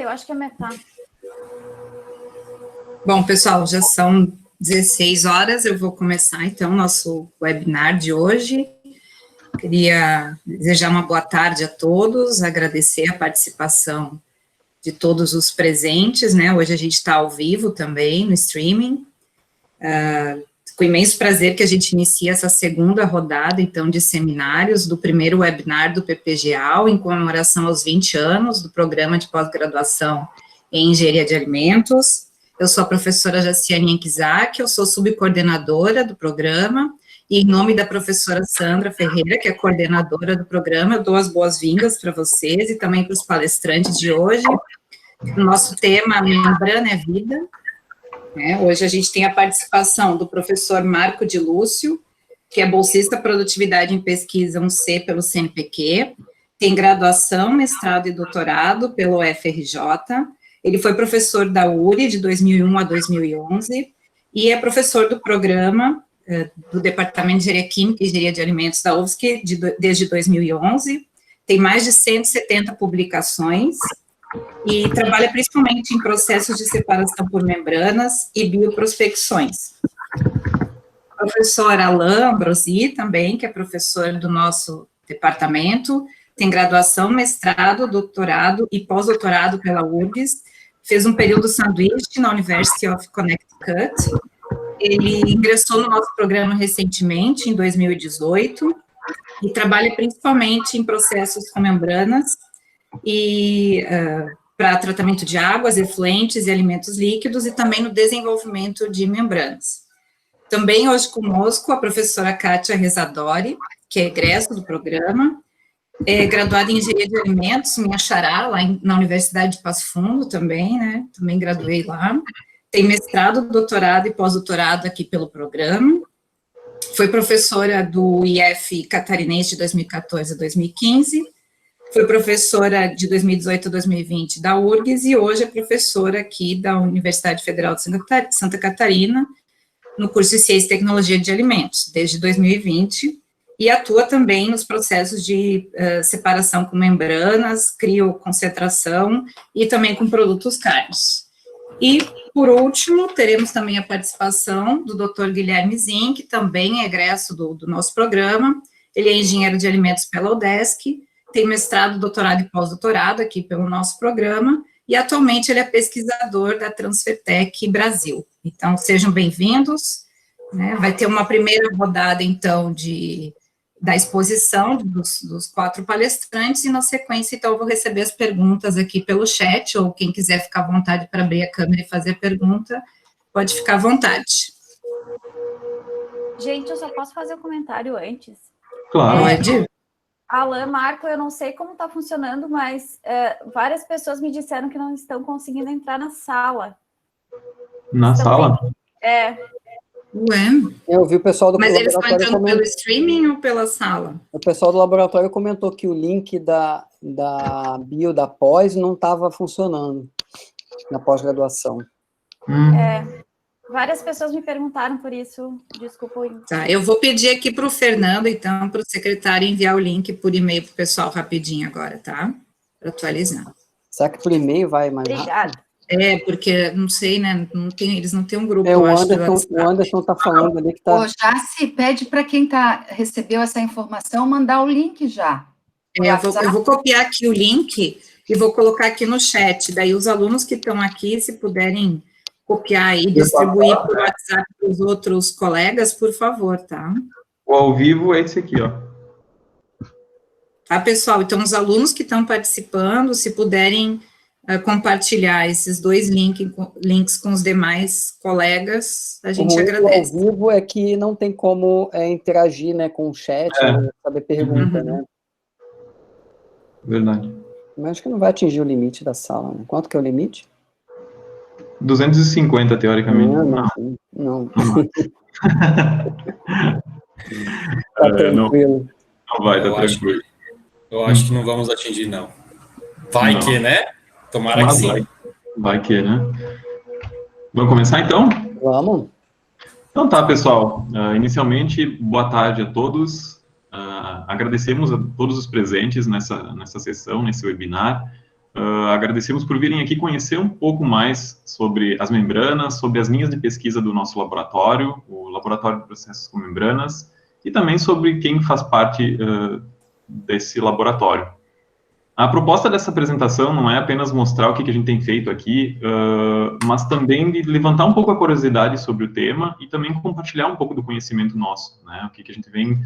Eu acho que é metade. Bom, pessoal, já são 16 horas, eu vou começar, então, nosso webinar de hoje. Queria desejar uma boa tarde a todos, agradecer a participação de todos os presentes, né? Hoje a gente está ao vivo também, no streaming. Com imenso prazer que a gente inicia essa segunda rodada, então, de seminários do primeiro webinar do PPG-AL, em comemoração aos 20 anos do Programa de Pós-Graduação em Engenharia de Alimentos. Eu sou a professora Jaciane Enkizak, eu sou subcoordenadora do programa, e em nome da professora Sandra Ferreira, que é coordenadora do programa, eu dou as boas-vindas para vocês e também para os palestrantes de hoje. O nosso tema, Membrana é Vida. Hoje a gente tem a participação do professor Marco de Lúcio, que é bolsista Produtividade em Pesquisa 1C pelo CNPq, tem graduação, mestrado e doutorado pelo UFRJ, ele foi professor da URI de 2001 a 2011, e é professor do programa do Departamento de Engenharia Química e Engenharia de Alimentos da UFSC desde 2011, tem mais de 170 publicações, e trabalha principalmente em processos de separação por membranas e bioprospecções. O professor Alain Ambrosi também, que é professor do nosso departamento, tem graduação, mestrado, doutorado e pós-doutorado pela URGS, fez um período sanduíche na University of Connecticut, ele ingressou no nosso programa recentemente, em 2018, e trabalha principalmente em processos com membranas, e para tratamento de águas, efluentes e alimentos líquidos, e também no desenvolvimento de membranas. Também hoje conosco a professora Kátia Rezadori, que é egresso do programa, é graduada em Engenharia de Alimentos, minha xará, lá na Universidade de Passo Fundo também, né, também graduei lá, tem mestrado, doutorado e pós-doutorado aqui pelo programa, foi professora do IF Catarinense de 2014 a 2015, foi professora de 2018 a 2020 da URGS e hoje é professora aqui da Universidade Federal de Santa Catarina, no curso de Ciência e Tecnologia de Alimentos, desde 2020, e atua também nos processos de separação com membranas, crioconcentração e também com produtos cárnicos. E, por último, teremos também a participação do Dr. Guilherme Zin, que também é egresso do nosso programa, ele é engenheiro de alimentos pela UDESC, tem mestrado, doutorado e pós-doutorado aqui pelo nosso programa, e atualmente ele é pesquisador da Transfertec Brasil. Então, sejam bem-vindos, né? Vai ter uma primeira rodada, então, da exposição dos 4 palestrantes, e na sequência, então, eu vou receber as perguntas aqui pelo chat, ou quem quiser ficar à vontade para abrir a câmera e fazer pergunta, pode ficar à vontade. Gente, eu só posso fazer um comentário antes? Claro. Pode. Alain, Marco, eu não sei como está funcionando, mas várias pessoas me disseram que não estão conseguindo entrar na sala. Na sala? Ué? Eu vi o pessoal do Mas eles estão laboratório entrando pelo streaming ou pela sala? O pessoal do laboratório comentou que o link da bio da pós não estava funcionando na pós-graduação. Várias pessoas me perguntaram por isso, desculpa. Tá, eu vou pedir aqui para o Fernando, então, para o secretário enviar o link por e-mail para o pessoal rapidinho agora, tá? Para atualizar. Será que por e-mail vai mais Obrigada. Porque, não sei, né, eles não têm um grupo, o Anderson está falando ali que está... Já se pede para quem recebeu essa informação mandar o link já. Eu vou copiar aqui o link e vou colocar aqui no chat, daí os alunos que estão aqui, se puderem copiar e distribuir por WhatsApp para os outros colegas, por favor, tá? O ao vivo é esse aqui, ó. Tá, pessoal? Então, os alunos que estão participando, se puderem compartilhar esses 2 links com os demais colegas, a gente agradece. O ao vivo é que não tem como interagir, né, com o chat, saber pergunta, né? Verdade. Mas acho que não vai atingir o limite da sala, né? Quanto que é o limite? 250, teoricamente. Não. Tá tranquilo. Não vai, tá tranquilo. Eu acho que não vamos atingir, não. Vai que, né? Tomara que sim. Vai que, né? Vamos começar, então? Vamos. Então tá, pessoal. Inicialmente, boa tarde a todos. Agradecemos a todos os presentes nessa sessão, nesse webinar. Agradecemos por virem aqui conhecer um pouco mais sobre as membranas, sobre as linhas de pesquisa do nosso laboratório, o Laboratório de Processos com Membranas, e também sobre quem faz parte desse laboratório. A proposta dessa apresentação não é apenas mostrar o que a gente tem feito aqui, mas também de levantar um pouco a curiosidade sobre o tema e também compartilhar um pouco do conhecimento nosso, né, o que a gente vem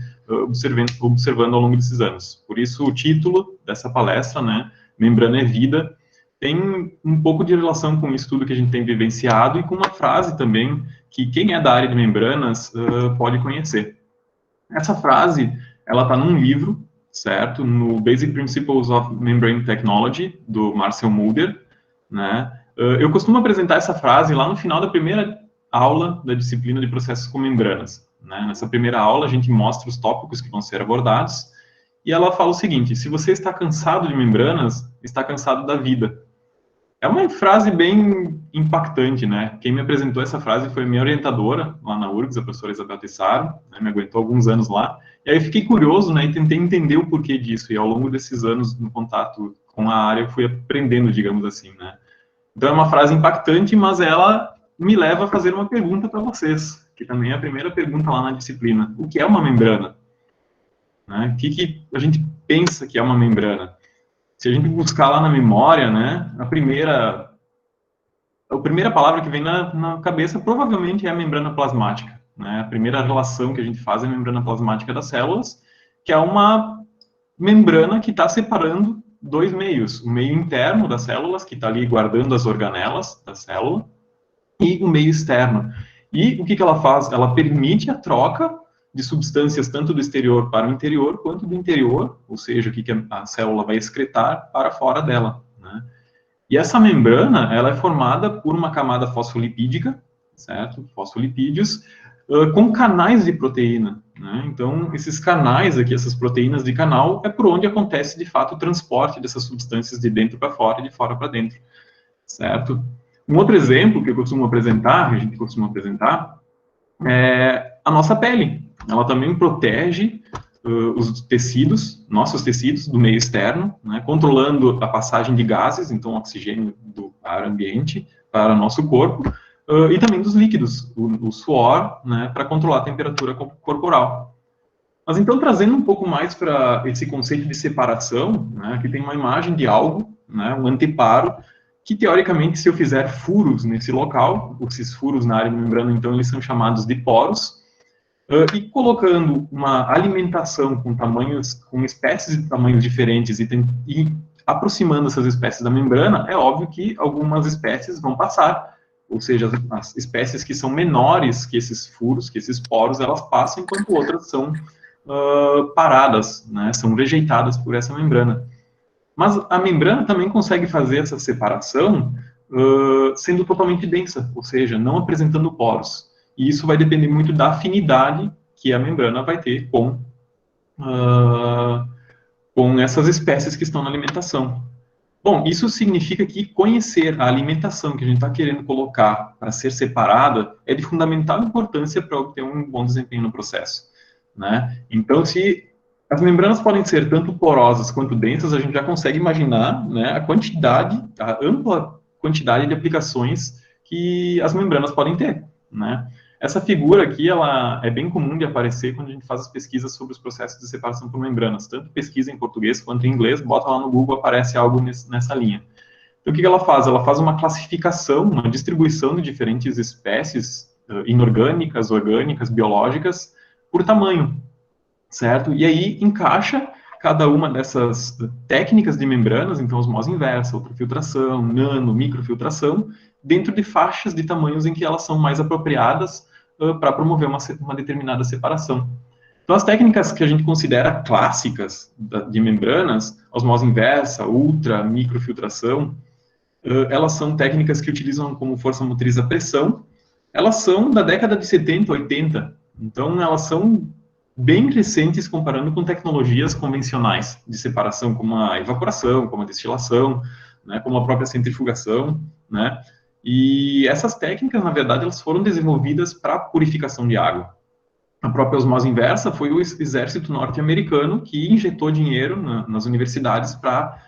observando ao longo desses anos. Por isso, o título dessa palestra, né, Membrana é Vida, tem um pouco de relação com isso tudo que a gente tem vivenciado e com uma frase também que quem é da área de membranas pode conhecer. Essa frase, ela está num livro, certo? No Basic Principles of Membrane Technology, do Marcel Mulder, né? Eu costumo apresentar essa frase lá no final da primeira aula da disciplina de processos com membranas, né? Nessa primeira aula, a gente mostra os tópicos que vão ser abordados, e ela fala o seguinte: se você está cansado de membranas, está cansado da vida. É uma frase bem impactante, né? Quem me apresentou essa frase foi a minha orientadora lá na URGS, a professora Isabel Tessaro, né? Me aguentou alguns anos lá. E aí eu fiquei curioso, né? E tentei entender o porquê disso. E ao longo desses anos no contato com a área, eu fui aprendendo, digamos assim, né? Então é uma frase impactante, mas ela me leva a fazer uma pergunta para vocês, que também é a primeira pergunta lá na disciplina. O que é uma membrana? Né? O que a gente pensa que é uma membrana? Se a gente buscar lá na memória, né, a primeira palavra que vem na cabeça provavelmente é a membrana plasmática, né? A primeira relação que a gente faz é a membrana plasmática das células, que é uma membrana que está separando dois meios, o meio interno das células, que está ali guardando as organelas da célula, e o meio externo. E o que ela faz? Ela permite a troca de substâncias tanto do exterior para o interior, quanto do interior, ou seja, o que a célula vai excretar para fora dela, né? E essa membrana, ela é formada por uma camada fosfolipídica, certo? Fosfolipídios, com canais de proteína, né? Então, esses canais aqui, essas proteínas de canal, é por onde acontece, de fato, o transporte dessas substâncias de dentro para fora e de fora para dentro, certo? Um outro exemplo que eu costumo apresentar, que a gente costuma apresentar, é a nossa pele. Ela também protege os tecidos, nossos tecidos, do meio externo, né, controlando a passagem de gases, então oxigênio do ar ambiente para o nosso corpo, e também dos líquidos, o suor, né, para controlar a temperatura corporal. Mas então, trazendo um pouco mais para esse conceito de separação, né, aqui tem uma imagem de algo, né, um anteparo, que teoricamente, se eu fizer furos nesse local, esses furos na área de membrana, então, eles são chamados de poros, e colocando uma alimentação com espécies de tamanhos diferentes e aproximando essas espécies da membrana, é óbvio que algumas espécies vão passar, ou seja, as espécies que são menores que esses furos, que esses poros, elas passam, enquanto outras são paradas, né, são rejeitadas por essa membrana. Mas a membrana também consegue fazer essa separação sendo totalmente densa, ou seja, não apresentando poros. E isso vai depender muito da afinidade que a membrana vai ter com essas espécies que estão na alimentação. Bom, isso significa que conhecer a alimentação que a gente está querendo colocar para ser separada é de fundamental importância para obter um bom desempenho no processo, né? Então, se as membranas podem ser tanto porosas quanto densas, a gente já consegue imaginar, né, a ampla quantidade de aplicações que as membranas podem ter, né? Essa figura aqui, ela é bem comum de aparecer quando a gente faz as pesquisas sobre os processos de separação por membranas, tanto pesquisa em português quanto em inglês, bota lá no Google, aparece algo nessa linha. Então, o que ela faz? Ela faz uma classificação, uma distribuição de diferentes espécies inorgânicas, orgânicas, biológicas, por tamanho, certo? E aí encaixa cada uma dessas técnicas de membranas, então osmose inversa, ultrafiltração, nano, microfiltração, dentro de faixas de tamanhos em que elas são mais apropriadas para promover uma determinada separação. Então, as técnicas que a gente considera clássicas de membranas, osmose inversa, ultra, microfiltração, elas são técnicas que utilizam como força motriz a pressão, elas são da década de 70, 80, então elas são bem recentes comparando com tecnologias convencionais de separação, como a evaporação, como a destilação, né, como a própria centrifugação, né? E essas técnicas, na verdade, elas foram desenvolvidas para purificação de água. A própria osmose inversa foi o exército norte-americano que injetou dinheiro nas universidades para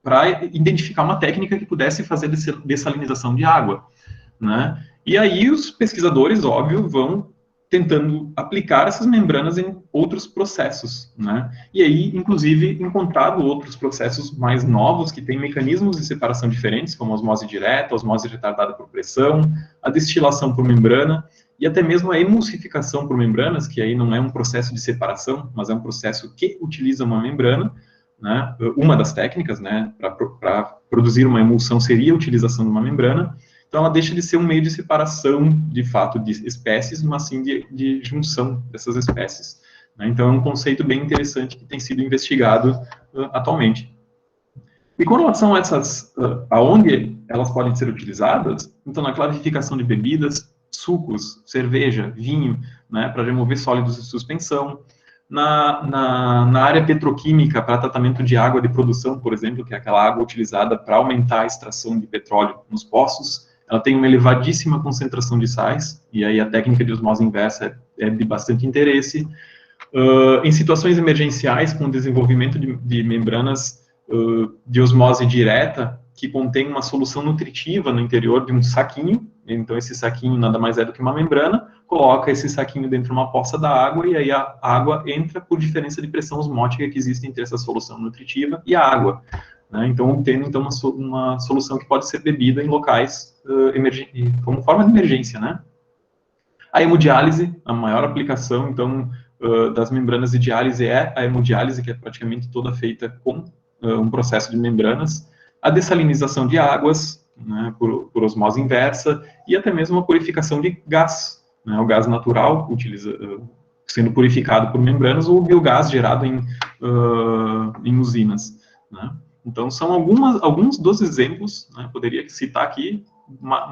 para identificar uma técnica que pudesse fazer dessalinização de água, né? E aí os pesquisadores, óbvio, vão tentando aplicar essas membranas em outros processos, né? E aí, inclusive, encontrado outros processos mais novos que têm mecanismos de separação diferentes, como a osmose direta, a osmose retardada por pressão, a destilação por membrana e até mesmo a emulsificação por membranas, que aí não é um processo de separação, mas é um processo que utiliza uma membrana, né? Uma das técnicas, né, para produzir uma emulsão seria a utilização de uma membrana. Então, ela deixa de ser um meio de separação, de fato, de espécies, mas sim de junção dessas espécies, né? Então, é um conceito bem interessante que tem sido investigado atualmente. E com relação a essas, aonde elas podem ser utilizadas, então, na clarificação de bebidas, sucos, cerveja, vinho, né, para remover sólidos de suspensão, na área petroquímica, para tratamento de água de produção, por exemplo, que é aquela água utilizada para aumentar a extração de petróleo nos poços, ela tem uma elevadíssima concentração de sais, e aí a técnica de osmose inversa é de bastante interesse. Em situações emergenciais, com o desenvolvimento de membranas de osmose direta, que contém uma solução nutritiva no interior de um saquinho, então esse saquinho nada mais é do que uma membrana, coloca esse saquinho dentro de uma poça da água, e aí a água entra por diferença de pressão osmótica que existe entre essa solução nutritiva e a água, né? Então, obtendo então, uma solução que pode ser bebida em locais como forma de emergência, né? A hemodiálise, a maior aplicação, então, das membranas de diálise é a hemodiálise, que é praticamente toda feita com um processo de membranas, a dessalinização de águas, né, por osmose inversa, e até mesmo a purificação de gás, né, o gás natural, sendo purificado por membranas, ou o biogás gerado em usinas, né? Então, são alguns dos exemplos, né, poderia citar aqui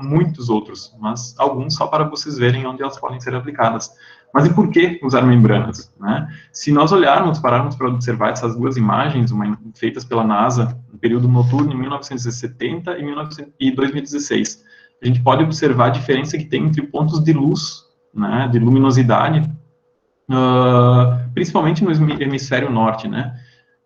muitos outros, mas alguns só para vocês verem onde elas podem ser aplicadas. Mas e por que usar membranas, né? Se nós pararmos para observar essas duas imagens, feitas pela NASA no período noturno, em 1970 e 2016, a gente pode observar a diferença que tem entre pontos de luz, né, de luminosidade, principalmente no hemisfério norte, né?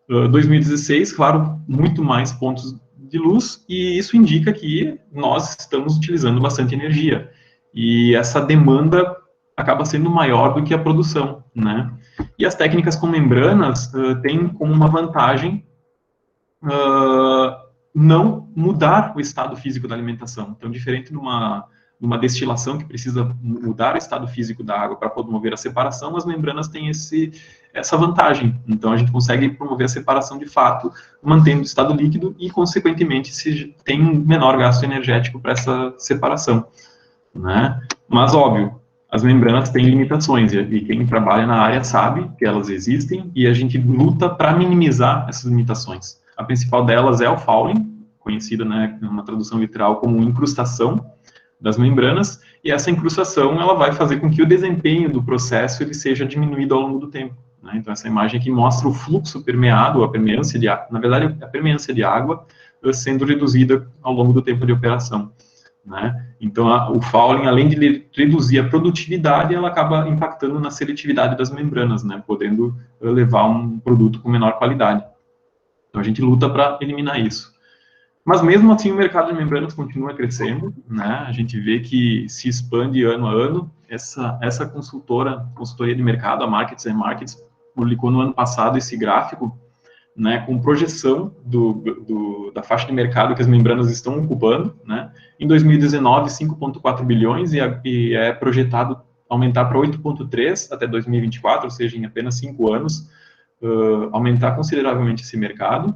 2016, claro, muito mais pontos de luz, e isso indica que nós estamos utilizando bastante energia, e essa demanda acaba sendo maior do que a produção, né? E as técnicas com membranas têm como uma vantagem não mudar o estado físico da alimentação. Então, diferente de uma destilação que precisa mudar o estado físico da água para promover a separação, as membranas têm essa vantagem. Então, a gente consegue promover a separação de fato, mantendo o estado líquido e, consequentemente, se tem um menor gasto energético para essa separação, né? Mas, óbvio, as membranas têm limitações, e quem trabalha na área sabe que elas existem, e a gente luta para minimizar essas limitações. A principal delas é o fouling, conhecida, né, numa tradução literal como incrustação das membranas, e essa incrustação ela vai fazer com que o desempenho do processo ele seja diminuído ao longo do tempo, né? Então, essa imagem aqui mostra o fluxo permeado, a permeância de água, na verdade, a permeância de água sendo reduzida ao longo do tempo de operação, né? Então, o fouling, além de reduzir a produtividade, ela acaba impactando na seletividade das membranas, né, podendo levar um produto com menor qualidade. Então, a gente luta para eliminar isso. Mas, mesmo assim, o mercado de membranas continua crescendo, né? A gente vê que se expande ano a ano. Essa consultoria de mercado, a Markets and Markets, publicou no ano passado esse gráfico, né, com projeção da faixa de mercado que as membranas estão ocupando, né? Em 2019, 5,4 bilhões, e é projetado aumentar para 8,3 até 2024, ou seja, em apenas 5 anos, aumentar consideravelmente esse mercado.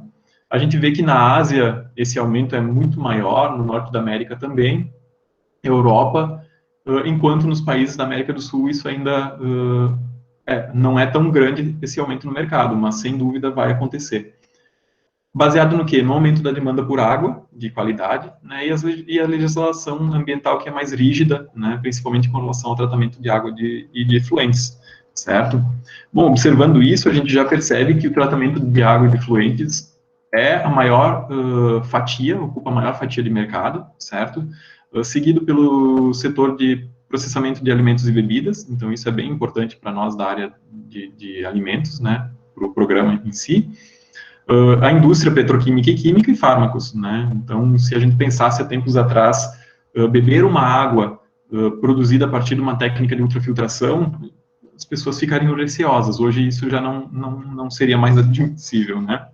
A gente vê que na Ásia esse aumento é muito maior, no norte da América também, Europa, enquanto nos países da América do Sul isso ainda não é tão grande esse aumento no mercado, mas sem dúvida vai acontecer. Baseado no quê? No aumento da demanda por água, de qualidade, né, e a legislação ambiental que é mais rígida, né, principalmente com relação ao tratamento de água e de efluentes, certo? Bom, observando isso, a gente já percebe que o tratamento de água e de efluentes é a maior fatia, ocupa a maior fatia de mercado, certo? Seguido pelo setor de processamento de alimentos e bebidas, então isso é bem importante para nós da área de alimentos, né, para o programa em si. a indústria petroquímica e química e fármacos, né? Então, se a gente pensasse há tempos atrás, beber uma água produzida a partir de uma técnica de ultrafiltração, as pessoas ficariam receosas. Hoje isso já não seria mais admissível, né?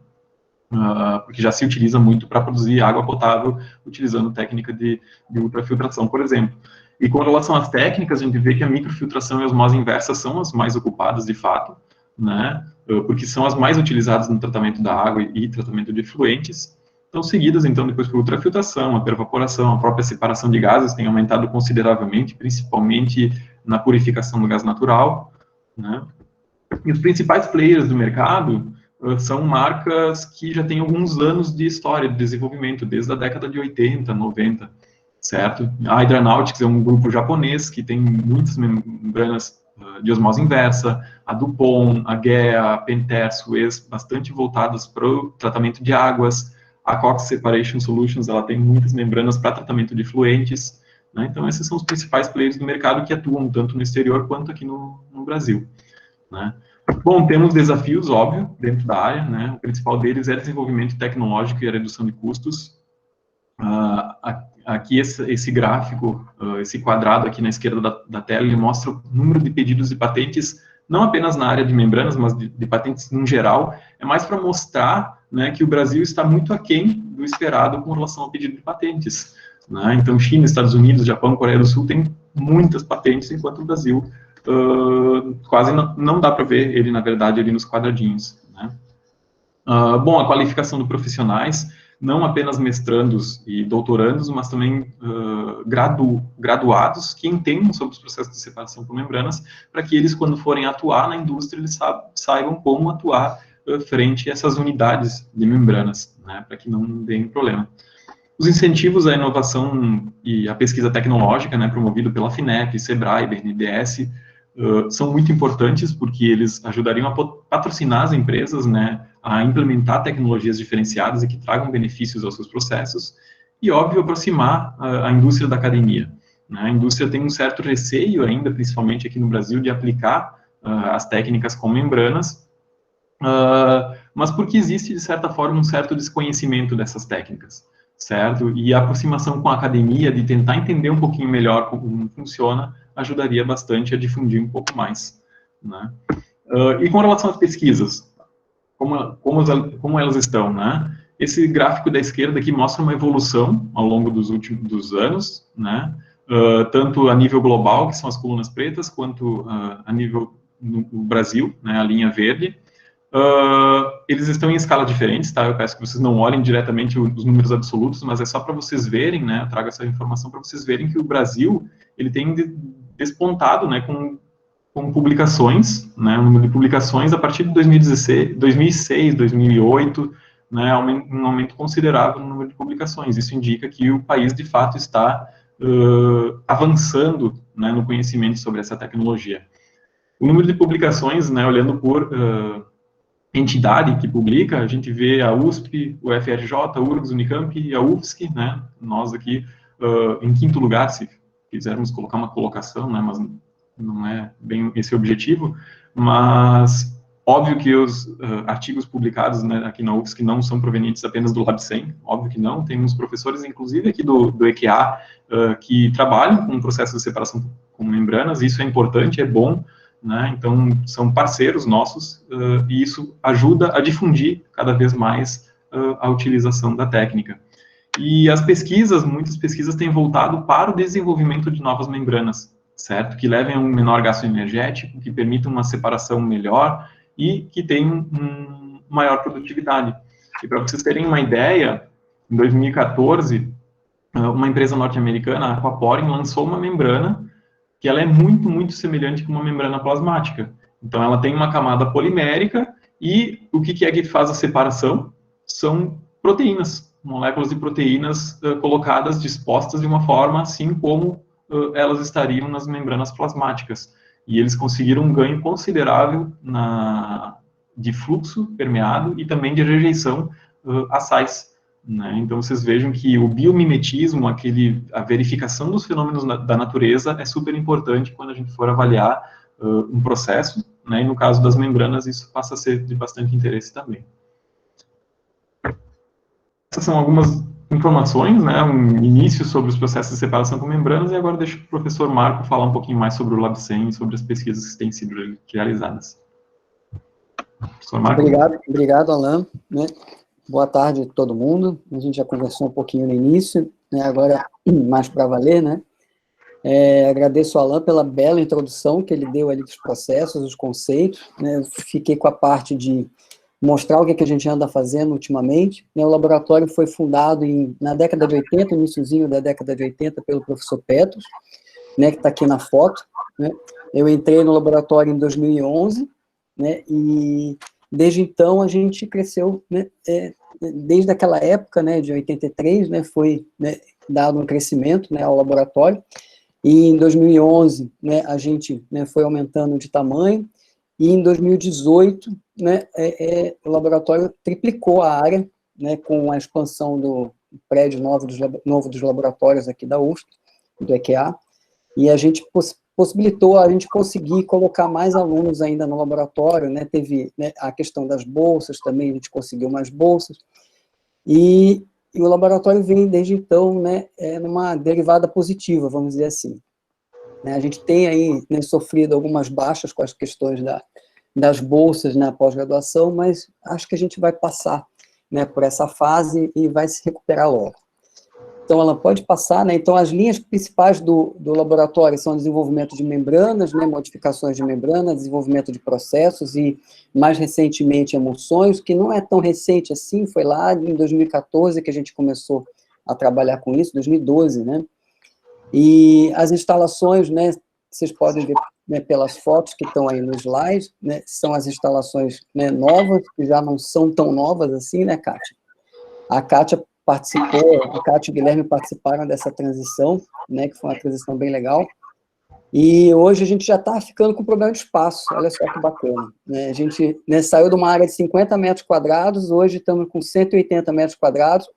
Porque já se utiliza muito para produzir água potável utilizando técnica de ultrafiltração, por exemplo. E com relação às técnicas, a gente vê que a microfiltração e a osmose inversa são as mais ocupadas de fato, né? Porque são as mais utilizadas no tratamento da água e tratamento de efluentes. Então, seguidas, então, depois por ultrafiltração, a pervaporação, a própria separação de gases tem aumentado consideravelmente, principalmente na purificação do gás natural, né? E os principais players do mercado são marcas que já têm alguns anos de história de desenvolvimento, desde a década de 80, 90, certo? A Hydranautics é um grupo japonês que tem muitas membranas de osmose inversa, a Dupont, a GEA, a Pentair, Suez, bastante voltadas para o tratamento de águas. A Cox Separation Solutions, ela tem muitas membranas para tratamento de efluentes, né? Então, esses são os principais players do mercado que atuam tanto no exterior quanto aqui no Brasil, né? Bom, temos desafios, óbvio, dentro da área, né? O principal deles é desenvolvimento tecnológico e a redução de custos. Aqui esse gráfico, esse quadrado aqui na esquerda da tela, ele mostra o número de pedidos de patentes, não apenas na área de membranas, mas de patentes em geral. É mais para mostrar, né, que o Brasil está muito aquém do esperado com relação ao pedido de patentes, né? Então, China, Estados Unidos, Japão, Coreia do Sul têm muitas patentes, enquanto o Brasil quase não dá para ver ele, na verdade, ali nos quadradinhos, né? Bom, a qualificação de profissionais, não apenas mestrandos e doutorandos, mas também graduados que entendam sobre os processos de separação por membranas, para que eles, quando forem atuar na indústria, eles saibam como atuar frente a essas unidades de membranas, né, para que não deem problema. Os incentivos à inovação e à pesquisa tecnológica, né, promovido pela FINEP, SEBRAE, BNDES, são muito importantes, porque eles ajudariam a patrocinar as empresas, né, a implementar tecnologias diferenciadas e que tragam benefícios aos seus processos, e, óbvio, aproximar a indústria da academia, né? A indústria tem um certo receio ainda, principalmente aqui no Brasil, de aplicar as técnicas com membranas, mas porque existe, de certa forma, um certo desconhecimento dessas técnicas, certo? E a aproximação com a academia, de tentar entender um pouquinho melhor como funciona, ajudaria bastante a difundir um pouco mais, né? E com relação às pesquisas, como elas estão, né? Esse gráfico da esquerda aqui mostra uma evolução ao longo dos anos, né? Tanto a nível global, que são as colunas pretas, quanto a nível no Brasil, né? A linha verde. Eles estão em escalas diferentes, tá? Eu peço que vocês não olhem diretamente os números absolutos, mas é só para vocês verem, né? Eu trago essa informação para vocês verem que o Brasil, ele tem despontado, né? Com publicações, né, o número de publicações a partir de 2006, 2008, né, um aumento considerável no número de publicações. Isso indica que o país, de fato, está avançando, né, no conhecimento sobre essa tecnologia. O número de publicações, né, olhando por entidade que publica, a gente vê a USP, o FRJ, a URGS, Unicamp e a UFSC, né, nós aqui em quinto lugar, se quisermos colocar uma colocação, né, mas não é bem esse o objetivo, mas óbvio que os artigos publicados, né, aqui na UFSC não são provenientes apenas do LabCem, óbvio que não, tem uns professores, inclusive aqui do EQA, que trabalham com o processo de separação com membranas, isso é importante, é bom, né, então são parceiros nossos, e isso ajuda a difundir cada vez mais a utilização da técnica. E as pesquisas, muitas pesquisas têm voltado para o desenvolvimento de novas membranas, certo? Que levem a um menor gasto energético, que permitam uma separação melhor e que tenham maior produtividade. E para vocês terem uma ideia, em 2014, uma empresa norte-americana, a Aquaporin, lançou uma membrana que ela é muito, muito semelhante com uma membrana plasmática. Então, ela tem uma camada polimérica e o que é que faz a separação? São proteínas, moléculas de proteínas colocadas, dispostas de uma forma assim como elas estariam nas membranas plasmáticas. E eles conseguiram um ganho considerável de fluxo permeado e também de rejeição a sais, né? Então, vocês vejam que o biomimetismo, a verificação dos fenômenos da natureza é super importante quando a gente for avaliar um processo, né? E no caso das membranas, isso passa a ser de bastante interesse também. são algumas informações, né, um início sobre os processos de separação com membranas, e agora deixo o professor Marco falar um pouquinho mais sobre o LabCem e sobre as pesquisas que têm sido realizadas. Professor Marco? Obrigado, Alan, né? Boa tarde a todo mundo. A gente já conversou um pouquinho no início, né? Agora mais para valer, né? Agradeço ao Alan pela bela introdução que ele deu ali dos processos, dos conceitos, né? Eu fiquei com a parte de mostrar o que a gente anda fazendo ultimamente, né? O laboratório foi fundado na década de 80, iniciozinho da década de 80, pelo professor Petros, né, que está aqui na foto, né? Eu entrei no laboratório em 2011, né, e desde então a gente cresceu, né, desde aquela época, né, de 83, né, foi, né, dado um crescimento, né, ao laboratório, e em 2011, né, a gente, né, foi aumentando de tamanho, e em 2018, né, o laboratório triplicou a área, né, com a expansão do prédio novo dos laboratórios aqui da UFSC, do EQA, e a gente possibilitou a gente conseguir colocar mais alunos ainda no laboratório, né, teve, né, a questão das bolsas também, a gente conseguiu mais bolsas, e o laboratório vem desde então, né, numa derivada positiva, vamos dizer assim. A gente tem aí, né, sofrido algumas baixas com as questões das bolsas na pós-graduação, mas acho que a gente vai passar, né, por essa fase e vai se recuperar logo. Então, ela pode passar, né? Então, as linhas principais do laboratório são desenvolvimento de membranas, né, modificações de membranas, desenvolvimento de processos e, mais recentemente, emulsões, que não é tão recente assim, foi lá em 2014 que a gente começou a trabalhar com isso, 2012, né? E as instalações, né, vocês podem ver, né, pelas fotos que estão aí no slide, né, são as instalações, né, novas, que já não são tão novas assim, né, Kátia? A Kátia participou, a Kátia e o Guilherme participaram dessa transição, né, que foi uma transição bem legal, e hoje a gente já está ficando com problema de espaço, olha só que bacana, né, a gente, né, saiu de uma área de 50 metros quadrados, hoje estamos com 180 metros quadrados,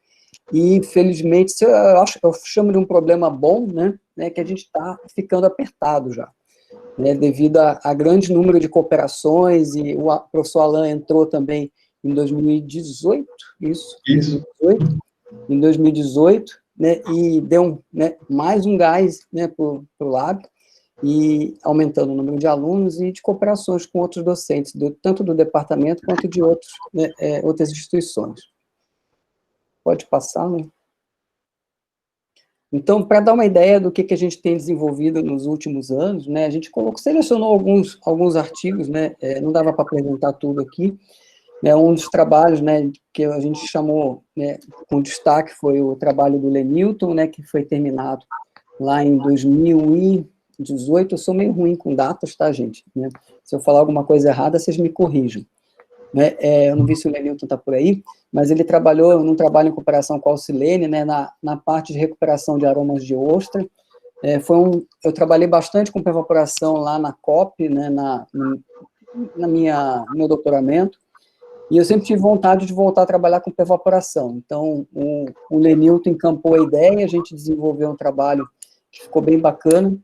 e, infelizmente, eu chamo de um problema bom, né, que a gente está ficando apertado já, né, devido a grande número de cooperações, e o professor Alan entrou também em 2018, isso. 2018, né, e deu, né, mais um gás, né, para o lab, e aumentando o número de alunos e de cooperações com outros docentes, tanto do departamento quanto de né, outras instituições. Pode passar, né? Então, para dar uma ideia do que a gente tem desenvolvido nos últimos anos, né, a gente selecionou alguns artigos, né, não dava para apresentar tudo aqui, né, um dos trabalhos, né, que a gente chamou, né, com destaque foi o trabalho do Lenilton, né, que foi terminado lá em 2018, eu sou meio ruim com datas, tá, gente? Né? Se eu falar alguma coisa errada, vocês me corrijam. Né? Eu não vi se o Lenilton está por aí, mas ele trabalhou num trabalho em cooperação com a Alcilene, né, na parte de recuperação de aromas de ostra. Eu trabalhei bastante com evaporação lá na COP, né, no meu doutoramento, e eu sempre tive vontade de voltar a trabalhar com evaporação. Então, o Lenilton encampou a ideia, a gente desenvolveu um trabalho que ficou bem bacana,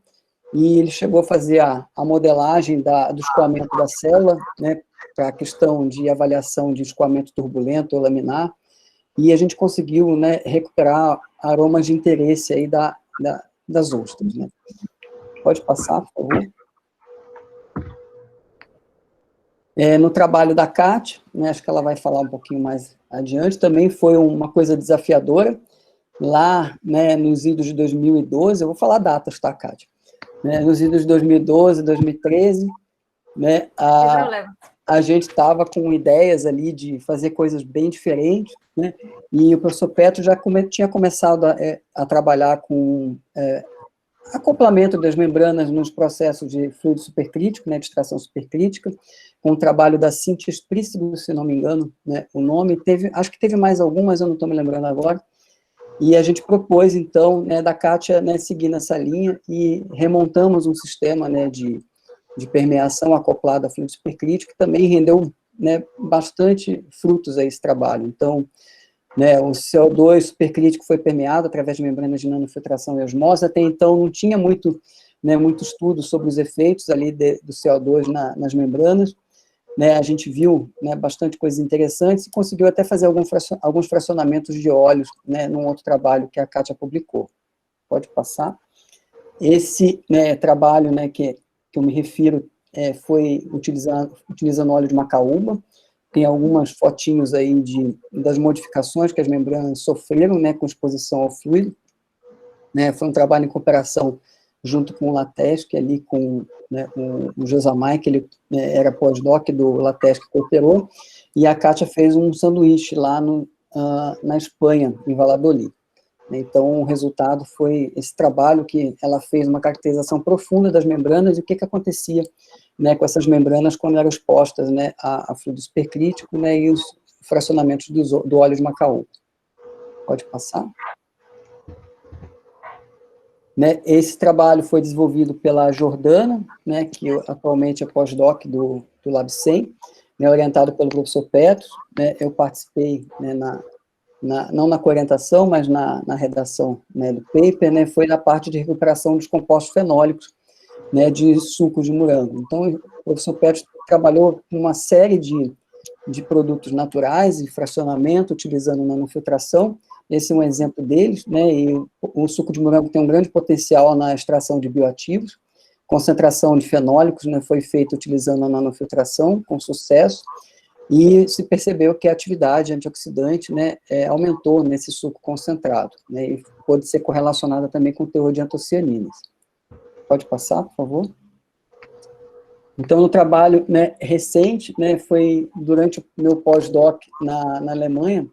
e ele chegou a fazer a modelagem do escoamento da célula, né, para a questão de avaliação de escoamento turbulento ou laminar, e a gente conseguiu, né, recuperar aromas de interesse aí das ostras. Né. Pode passar, por favor. No trabalho da Kátia, né, acho que ela vai falar um pouquinho mais adiante, também foi uma coisa desafiadora, lá, né, nos idos de 2012, eu vou falar datas, tá, Kátia? Né, nos idos de 2012, 2013, né, a gente estava com ideias ali de fazer coisas bem diferentes, né, e o professor Petro já tinha começado a trabalhar com acoplamento das membranas nos processos de fluido supercrítico, né, de extração supercrítica, com o trabalho da Cíntia Esprícigo, se não me engano, né, o nome, acho que teve mais algumas, eu não estou me lembrando agora, e a gente propôs, então, né, da Kátia, né, seguir nessa linha, e remontamos um sistema, né, de permeação acoplado a fluido supercrítico, que também rendeu, né, bastante frutos a esse trabalho. Então, né, o CO2 supercrítico foi permeado através de membranas de nanofiltração e osmose, até então não tinha muito estudo sobre os efeitos ali do CO2 nas membranas, né, a gente viu, né, bastante coisas interessantes e conseguiu até fazer alguns fracionamentos de óleos, né, num outro trabalho que a Kátia publicou. Pode passar. Esse, né, trabalho, né, que eu me refiro foi utilizando óleo de macaúba. Tem algumas fotinhos aí das modificações que as membranas sofreram, né, com exposição ao fluido. Né, foi um trabalho em cooperação junto com o LaTeSC, ali com, né, o Josamay, que ele, né, era pós-doc do LaTeSC, que cooperou, e a Kátia fez um sanduíche lá na Espanha, em Valladolid. Então, o resultado foi esse trabalho que ela fez uma caracterização profunda das membranas e o que acontecia, né, com essas membranas quando eram expostas, né, a fluido supercrítico, né, e os fracionamentos do óleo de macaúba. Pode passar. Né, esse trabalho foi desenvolvido pela Jordana, né, que atualmente é pós-doc do LabCem, né, orientado pelo professor Petros. Né, eu participei, né, não na coorientação, mas na redação, né, do paper, né, foi na parte de recuperação dos compostos fenólicos, né, de suco de morango. Então, o professor Petros trabalhou com uma série de produtos naturais e fracionamento, utilizando nanofiltração. Esse é um exemplo deles, né, e o suco de morango tem um grande potencial na extração de bioativos. Concentração de fenólicos, né, foi feita utilizando a nanofiltração, com sucesso, e se percebeu que a atividade antioxidante, né, aumentou nesse suco concentrado, né, e pode ser correlacionada também com o teor de antocianinas. Pode passar, por favor? Então, no trabalho, né, recente, né, foi durante o meu pós-doc na Alemanha,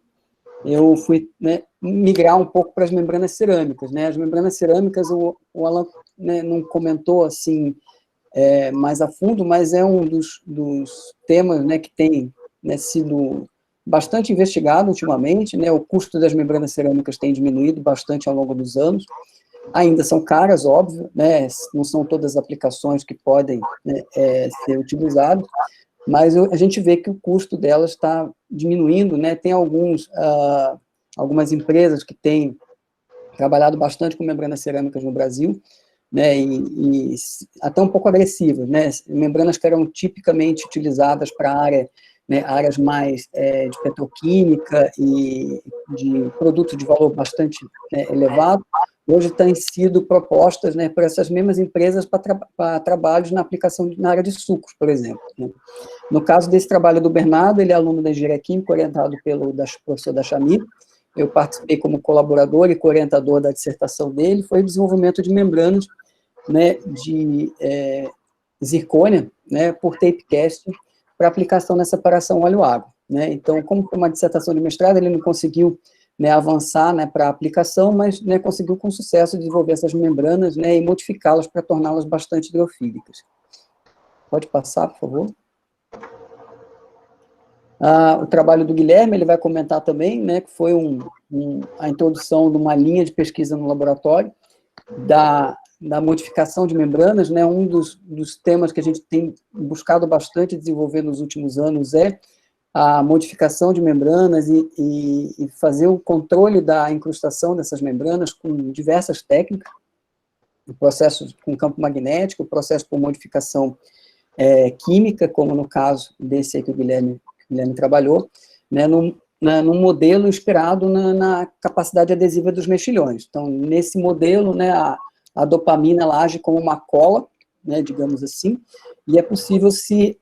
eu fui, né, migrar um pouco para as membranas cerâmicas, né, as membranas cerâmicas, o Alan, né, não comentou, assim, mais a fundo, mas é um dos temas, né, que tem, né, sido bastante investigado ultimamente, né, o custo das membranas cerâmicas tem diminuído bastante ao longo dos anos, ainda são caras, óbvio, né, não são todas as aplicações que podem, né, ser utilizadas, mas a gente vê que o custo delas está diminuindo, né, tem algumas empresas que têm trabalhado bastante com membranas cerâmicas no Brasil, né, e até um pouco agressivas, né, membranas que eram tipicamente utilizadas para áreas mais de petroquímica e de produtos de valor bastante, né, elevado, hoje têm sido propostas, né, por essas mesmas empresas para trabalhos na aplicação na área de sucos, por exemplo. Né. No caso desse trabalho do Bernardo, ele é aluno da engenharia química, orientado pelo professor Dachamir. Eu participei como colaborador e co-orientador da dissertação dele, foi o desenvolvimento de membranas, né, de zircônia, né, por tapecast, para aplicação na separação óleo-água. Né. Então, como foi uma dissertação de mestrado, ele não conseguiu, né, avançar, né, para a aplicação, mas, né, conseguiu com sucesso desenvolver essas membranas, né, e modificá-las para torná-las bastante hidrofílicas. Pode passar, por favor. O trabalho do Guilherme, ele vai comentar também, né, que foi a introdução de uma linha de pesquisa no laboratório, da modificação de membranas, né, um dos temas que a gente tem buscado bastante desenvolver nos últimos anos é a modificação de membranas e fazer o controle da incrustação dessas membranas com diversas técnicas, o processo com campo magnético, o processo por modificação química, como no caso desse aí que o Guilherme trabalhou, né, num modelo inspirado na capacidade adesiva dos mexilhões. Então, nesse modelo, né, a dopamina ela age como uma cola, né, digamos assim, e é possível se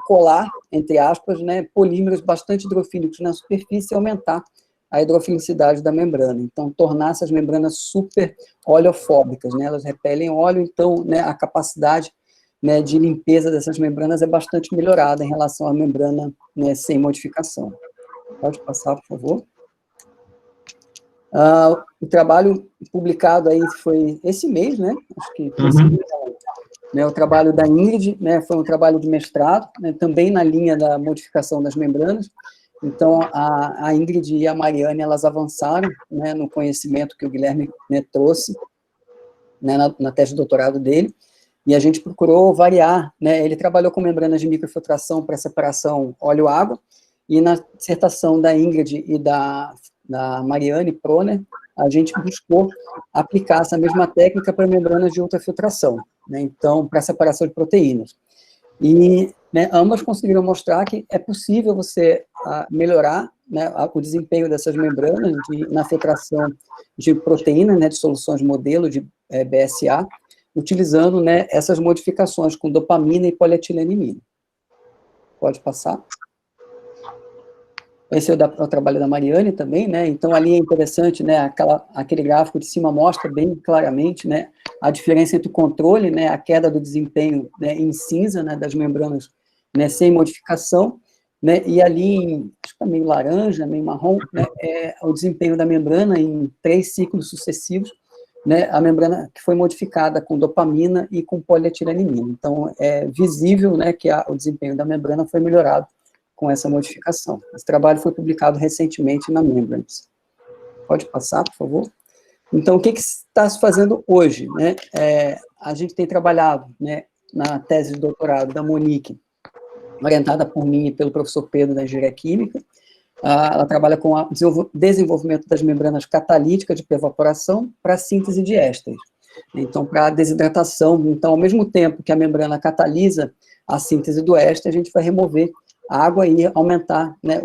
colar, entre aspas, né, polímeros bastante hidrofílicos na superfície e aumentar a hidrofilicidade da membrana. Então, tornar essas membranas super oleofóbicas, né, elas repelem óleo, então, né, a capacidade, né, de limpeza dessas membranas é bastante melhorada em relação à membrana, né, sem modificação. Pode passar, por favor. O trabalho publicado aí foi esse mês, né, acho que né, o trabalho da Ingrid, né, foi um trabalho de mestrado, né, também na linha da modificação das membranas. Então, a Ingrid e a Mariane, elas avançaram, né, no conhecimento que o Guilherme, né, trouxe, né, na tese de doutorado dele, e a gente procurou variar, né, ele trabalhou com membranas de microfiltração para separação óleo-água, e na dissertação da Ingrid e da Mariane Proner, a gente buscou aplicar essa mesma técnica para membranas de ultrafiltração, né, então, para separação de proteínas. E né, ambas conseguiram mostrar que é possível você melhorar, né, o desempenho dessas membranas na filtração de proteína, né, de soluções modelo de BSA, utilizando, né, essas modificações com dopamina e polietilenimina. Pode passar. Esse é o trabalho da Mariane também, né, então ali é interessante, né, aquele gráfico de cima mostra bem claramente, né, a diferença entre o controle, né, a queda do desempenho, né, em cinza, né, das membranas, né, sem modificação, né, e ali, acho que é meio laranja, meio marrom, né, é o desempenho da membrana em 3 ciclos sucessivos, né, a membrana que foi modificada com dopamina e com polietilenimina. Então, é visível, né, que o desempenho da membrana foi melhorado com essa modificação. Esse trabalho foi publicado recentemente na Membranes. Pode passar, por favor? Então, o que está se fazendo hoje, né? A gente tem trabalhado, né, na tese de doutorado da Monique, orientada por mim e pelo professor Pedro da Engenharia Química. Ela trabalha com o desenvolvimento das membranas catalíticas de evaporação para síntese de ésteres. Então, para desidratação, então, ao mesmo tempo que a membrana catalisa a síntese do éster, a gente vai remover a água e aumentar, né,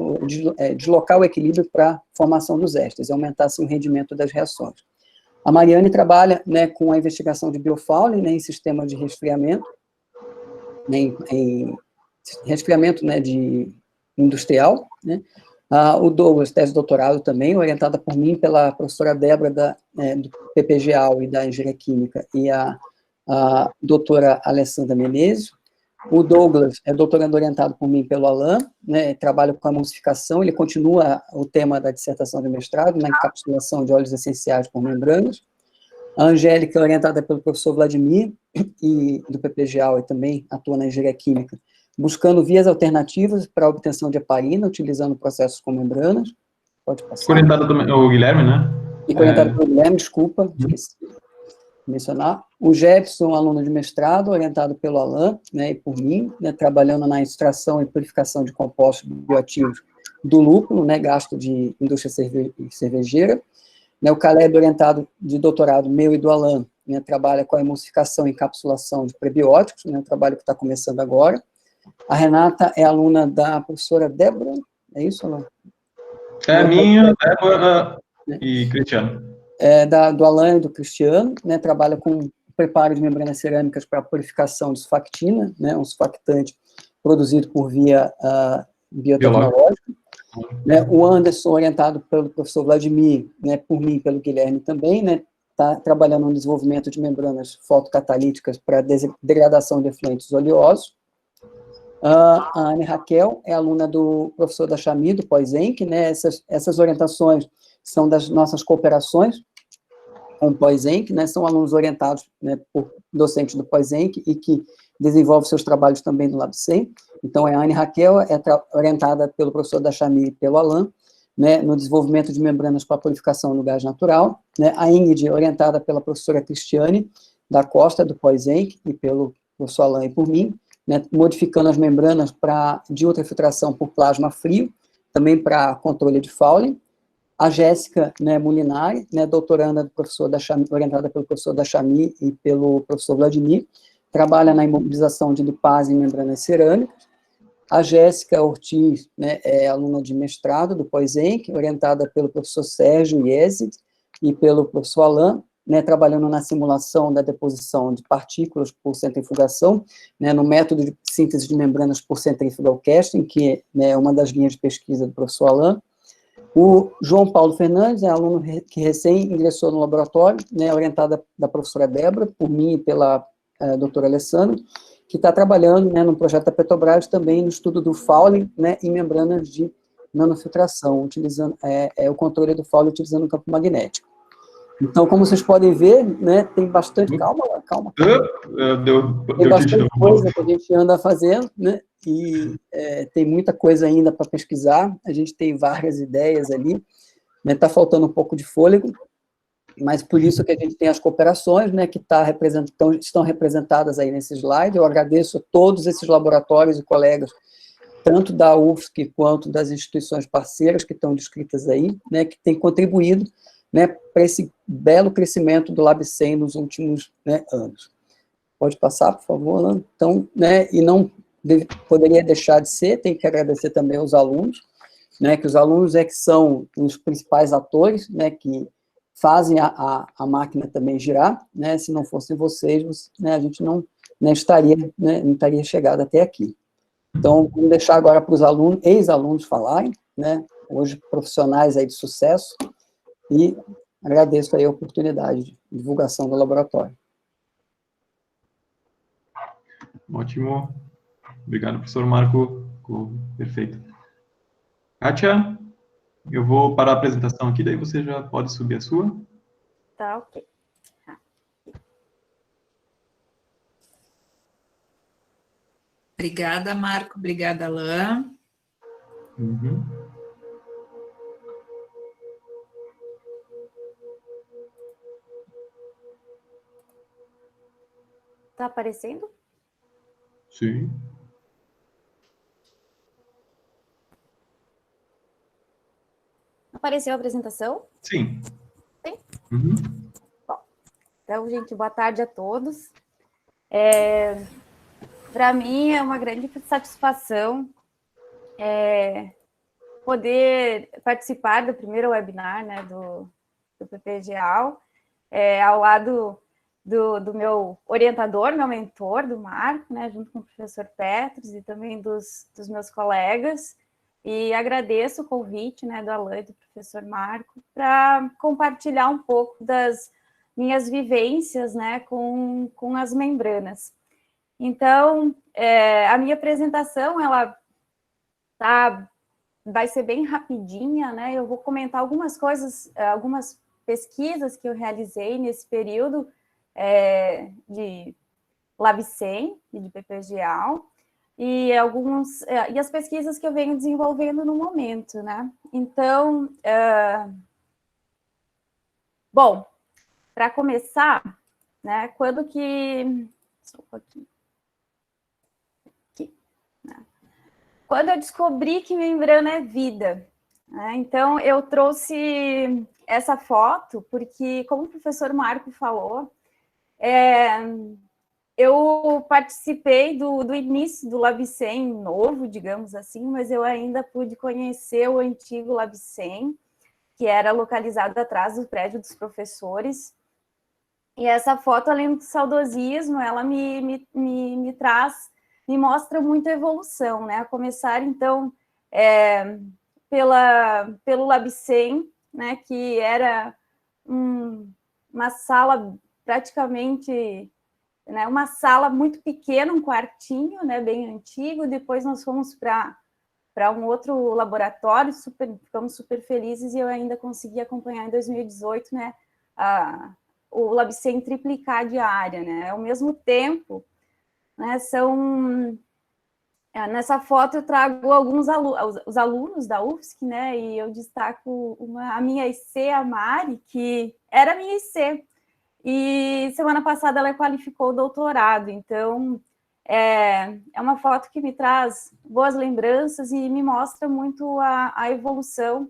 deslocar o equilíbrio para a formação dos ésteres, e aumentar, assim, o rendimento das reações. A Mariane trabalha, né, com a investigação de biofouling, né, em sistema de resfriamento, né, em resfriamento, né, industrial, né. O Douglas, tese de doutorado também, orientada por mim, pela professora Débora do PPGAU e da Engenharia Química, e a doutora Alessandra Menezes. O Douglas é doutorando orientado por mim pelo Alain, né, trabalha com a emulsificação, ele continua o tema da dissertação de mestrado, na encapsulação de óleos essenciais por membranas. A Angélica é orientada pelo professor Vladimir, e do PPGAU, e também atua na Engenharia Química, buscando vias alternativas para a obtenção de heparina, utilizando processos com membranas. Pode passar. Orientado também, o Guilherme, né? E orientado pelo Guilherme, desculpa, esqueci de mencionar. O Jefferson, aluno de mestrado, orientado pelo Alain, né, e por mim, né, trabalhando na extração e purificação de compostos bioativos do lúpulo, né, gasto de indústria cervejeira. Né, o Caleb, orientado de doutorado meu e do Alain, né, trabalha com a emulsificação e encapsulação de prebióticos, né, um trabalho que está começando agora. A Renata é aluna da professora Débora, é isso, Alain? É minha, Débora e Cristiano. Do Alain e do Cristiano, né, trabalha com preparo de membranas cerâmicas para purificação de sulfactina, né, um sulfactante produzido por via biotecnológica. Né, o Anderson, orientado pelo professor Vladimir, né, por mim e pelo Guilherme também, né, está trabalhando no desenvolvimento de membranas fotocatalíticas para degradação de efluentes oleosos. A Anne Raquel é aluna do professor da Chami, do Pós-Enc, né, essas orientações são das nossas cooperações com o Pós-Enc, né, são alunos orientados, né, por docentes do Pós-Enc e que desenvolvem seus trabalhos também no LabSem. Então, a Anne Raquel é orientada pelo professor da Chami e pelo Alain, né, no desenvolvimento de membranas para purificação no gás natural. Né, a Ingrid, orientada pela professora Cristiane da Costa, do Pós-Enc, e pelo professor Alain e por mim, né, modificando as membranas de ultrafiltração por plasma frio, também para controle de fouling. A Jéssica, né, Molinari, né, doutoranda do professor da Chami, orientada pelo professor da Chami e pelo professor Vladimir, trabalha na imobilização de lipase em membranas cerâmicas. A Jéssica Ortiz, né, é aluna de mestrado do Pós-Enc, orientada pelo professor Sérgio Iezid e pelo professor Alain, né, trabalhando na simulação da deposição de partículas por centrifugação, né, no método de síntese de membranas por centrifugal casting, que, né, é uma das linhas de pesquisa do professor Alain. O João Paulo Fernandes é aluno que recém ingressou no laboratório, né, orientada da professora Débora, por mim e pela doutora Alessandra, que está trabalhando, né, no projeto da Petrobras também no estudo do fouling, né, em membranas de nanofiltração, utilizando o controle do fouling utilizando o campo magnético. Então, como vocês podem ver, né, tem bastante... Calma. Tem bastante coisa que a gente anda fazendo, né, e tem muita coisa ainda para pesquisar, a gente tem várias ideias ali, né, está faltando um pouco de fôlego, mas por isso que a gente tem as cooperações, né, que estão representadas aí nesse slide. Eu agradeço a todos esses laboratórios e colegas, tanto da UFSC quanto das instituições parceiras que estão descritas aí, né, que têm contribuído, né, para esse belo crescimento do LabSem nos últimos, né, anos. Pode passar, por favor, Alan? Então, né, e não poderia deixar de ser. Tem que agradecer também aos alunos, né, que os alunos que são os principais atores, né, que fazem a máquina também girar, né, se não fossem vocês, né, a gente não estaria, né, não estaria chegado até aqui. Então, vamos deixar agora para os alunos, ex-alunos falarem, né, hoje profissionais aí de sucesso, e agradeço aí a oportunidade de divulgação do laboratório. Ótimo. Obrigado, professor Marco. Ficou perfeito. Kátia, eu vou parar a apresentação aqui, daí você já pode subir a sua. Tá, ok. Obrigada, Marco. Obrigada, Alain. Uhum. Tá aparecendo? Sim. Apareceu a apresentação? Sim. Sim? Uhum. Então, gente, boa tarde a todos. Para mim é uma grande satisfação poder participar do primeiro webinar, né, do PPGAL, ao lado do meu orientador, meu mentor, do Marco, né, junto com o professor Petros e também dos meus colegas, e agradeço o convite, né, do Alain e do professor Marco para compartilhar um pouco das minhas vivências, né, com as membranas. Então, a minha apresentação, ela vai ser bem rapidinha, né? Eu vou comentar algumas coisas, algumas pesquisas que eu realizei nesse período de LabCem e de PPGAL, e as pesquisas que eu venho desenvolvendo no momento, né? Então, bom, para começar, né? Quando que... Só um pouquinho. Quando eu descobri que membrana é vida, né? Então eu trouxe essa foto porque, como o professor Marco falou, eu participei do início do LabCem novo, digamos assim, mas eu ainda pude conhecer o antigo LabCem, que era localizado atrás do prédio dos professores. E essa foto, além do saudosismo, ela me traz, me mostra muita evolução, né? A começar, então, pelo LabCem, né? Que era uma sala praticamente, né? Uma sala muito pequena, um quartinho, né? Bem antigo. Depois nós fomos para um outro laboratório, ficamos super felizes, e eu ainda consegui acompanhar em 2018, né? O LabCem triplicar de área, né? Ao mesmo tempo, né, nessa foto eu trago os alunos da UFSC, né? E eu destaco a minha IC, a Mari, que era a minha IC. E semana passada ela qualificou o doutorado. Então, é uma foto que me traz boas lembranças e me mostra muito a evolução,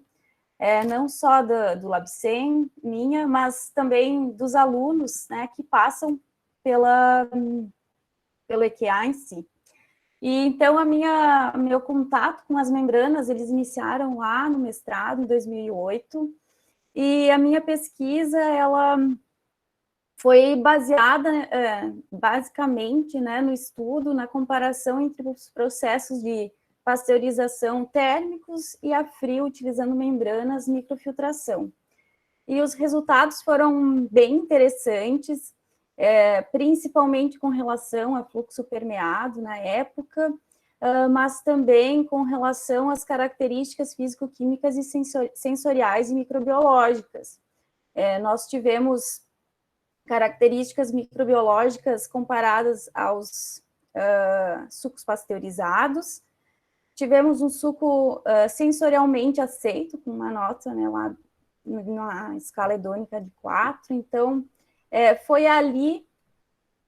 não só do LabCem, minha, mas também dos alunos, né, que passam pelo EQA em si. E então, meu contato com as membranas, eles iniciaram lá no mestrado, em 2008, e a minha pesquisa, ela foi baseada, basicamente, né, no estudo, na comparação entre os processos de pasteurização térmicos e a frio, utilizando membranas microfiltração. E os resultados foram bem interessantes, principalmente com relação a fluxo permeado na época, mas também com relação às características físico-químicas e sensoriais e microbiológicas. Nós tivemos características microbiológicas comparadas aos sucos pasteurizados. Tivemos um suco sensorialmente aceito, com uma nota, né, lá na escala hedônica de 4. Então, foi ali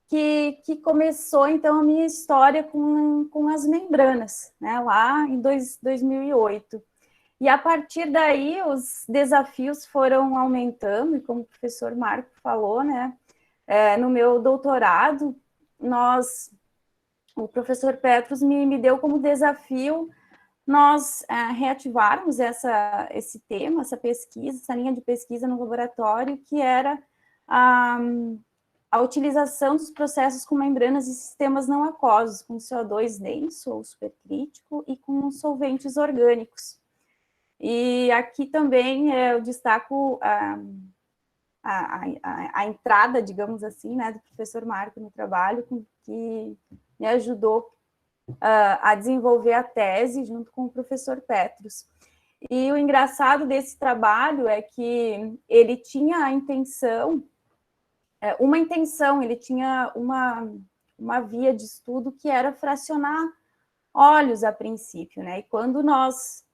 que começou, então, a minha história com as membranas, né, lá em 2008. E, a partir daí, os desafios foram aumentando, e como o professor Marco falou, né, no meu doutorado, nós o professor Petros me deu como desafio nós reativarmos esse tema, essa pesquisa, essa linha de pesquisa no laboratório, que era a utilização dos processos com membranas e sistemas não aquosos, com CO2 denso ou supercrítico e com solventes orgânicos. E aqui também eu destaco a entrada, digamos assim, né, do professor Marco no trabalho, que me ajudou a desenvolver a tese junto com o professor Petros. E o engraçado desse trabalho é que ele tinha a intenção, ele tinha uma via de estudo que era fracionar óleos a princípio, né? E quando nós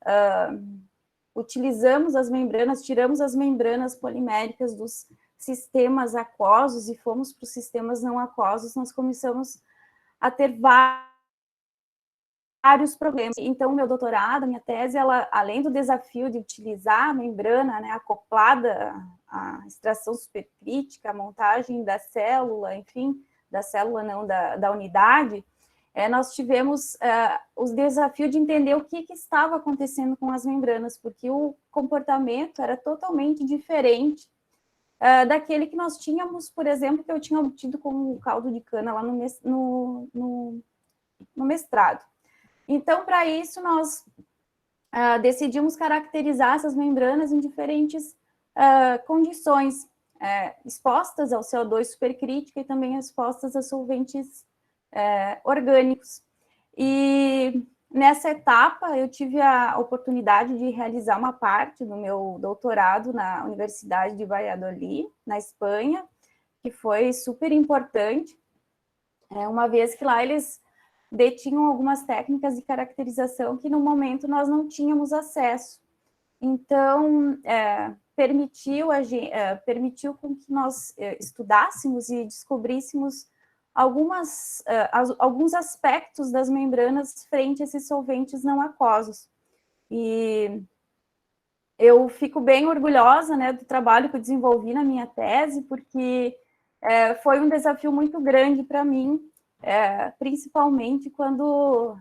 utilizamos as membranas, tiramos as membranas poliméricas dos sistemas aquosos e fomos para os sistemas não aquosos, nós começamos a ter vários problemas. Então, meu doutorado, minha tese, ela, além do desafio de utilizar a membrana, né, acoplada à extração supercrítica, a montagem da célula, enfim, da célula não, da unidade, nós tivemos o desafio de entender o que estava acontecendo com as membranas, porque o comportamento era totalmente diferente daquele que nós tínhamos, por exemplo, que eu tinha obtido com o caldo de cana lá no mestrado. Então, para isso, nós decidimos caracterizar essas membranas em diferentes condições, expostas ao CO2 supercrítico e também expostas a solventes orgânicos. E nessa etapa, eu tive a oportunidade de realizar uma parte do meu doutorado na Universidade de Valladolid, na Espanha, que foi super importante, uma vez que lá eles detinham algumas técnicas de caracterização que no momento nós não tínhamos acesso. Então, permitiu com que nós estudássemos e descobríssemos alguns aspectos das membranas frente a esses solventes não aquosos. E eu fico bem orgulhosa, né, do trabalho que eu desenvolvi na minha tese, porque foi um desafio muito grande para mim, principalmente quando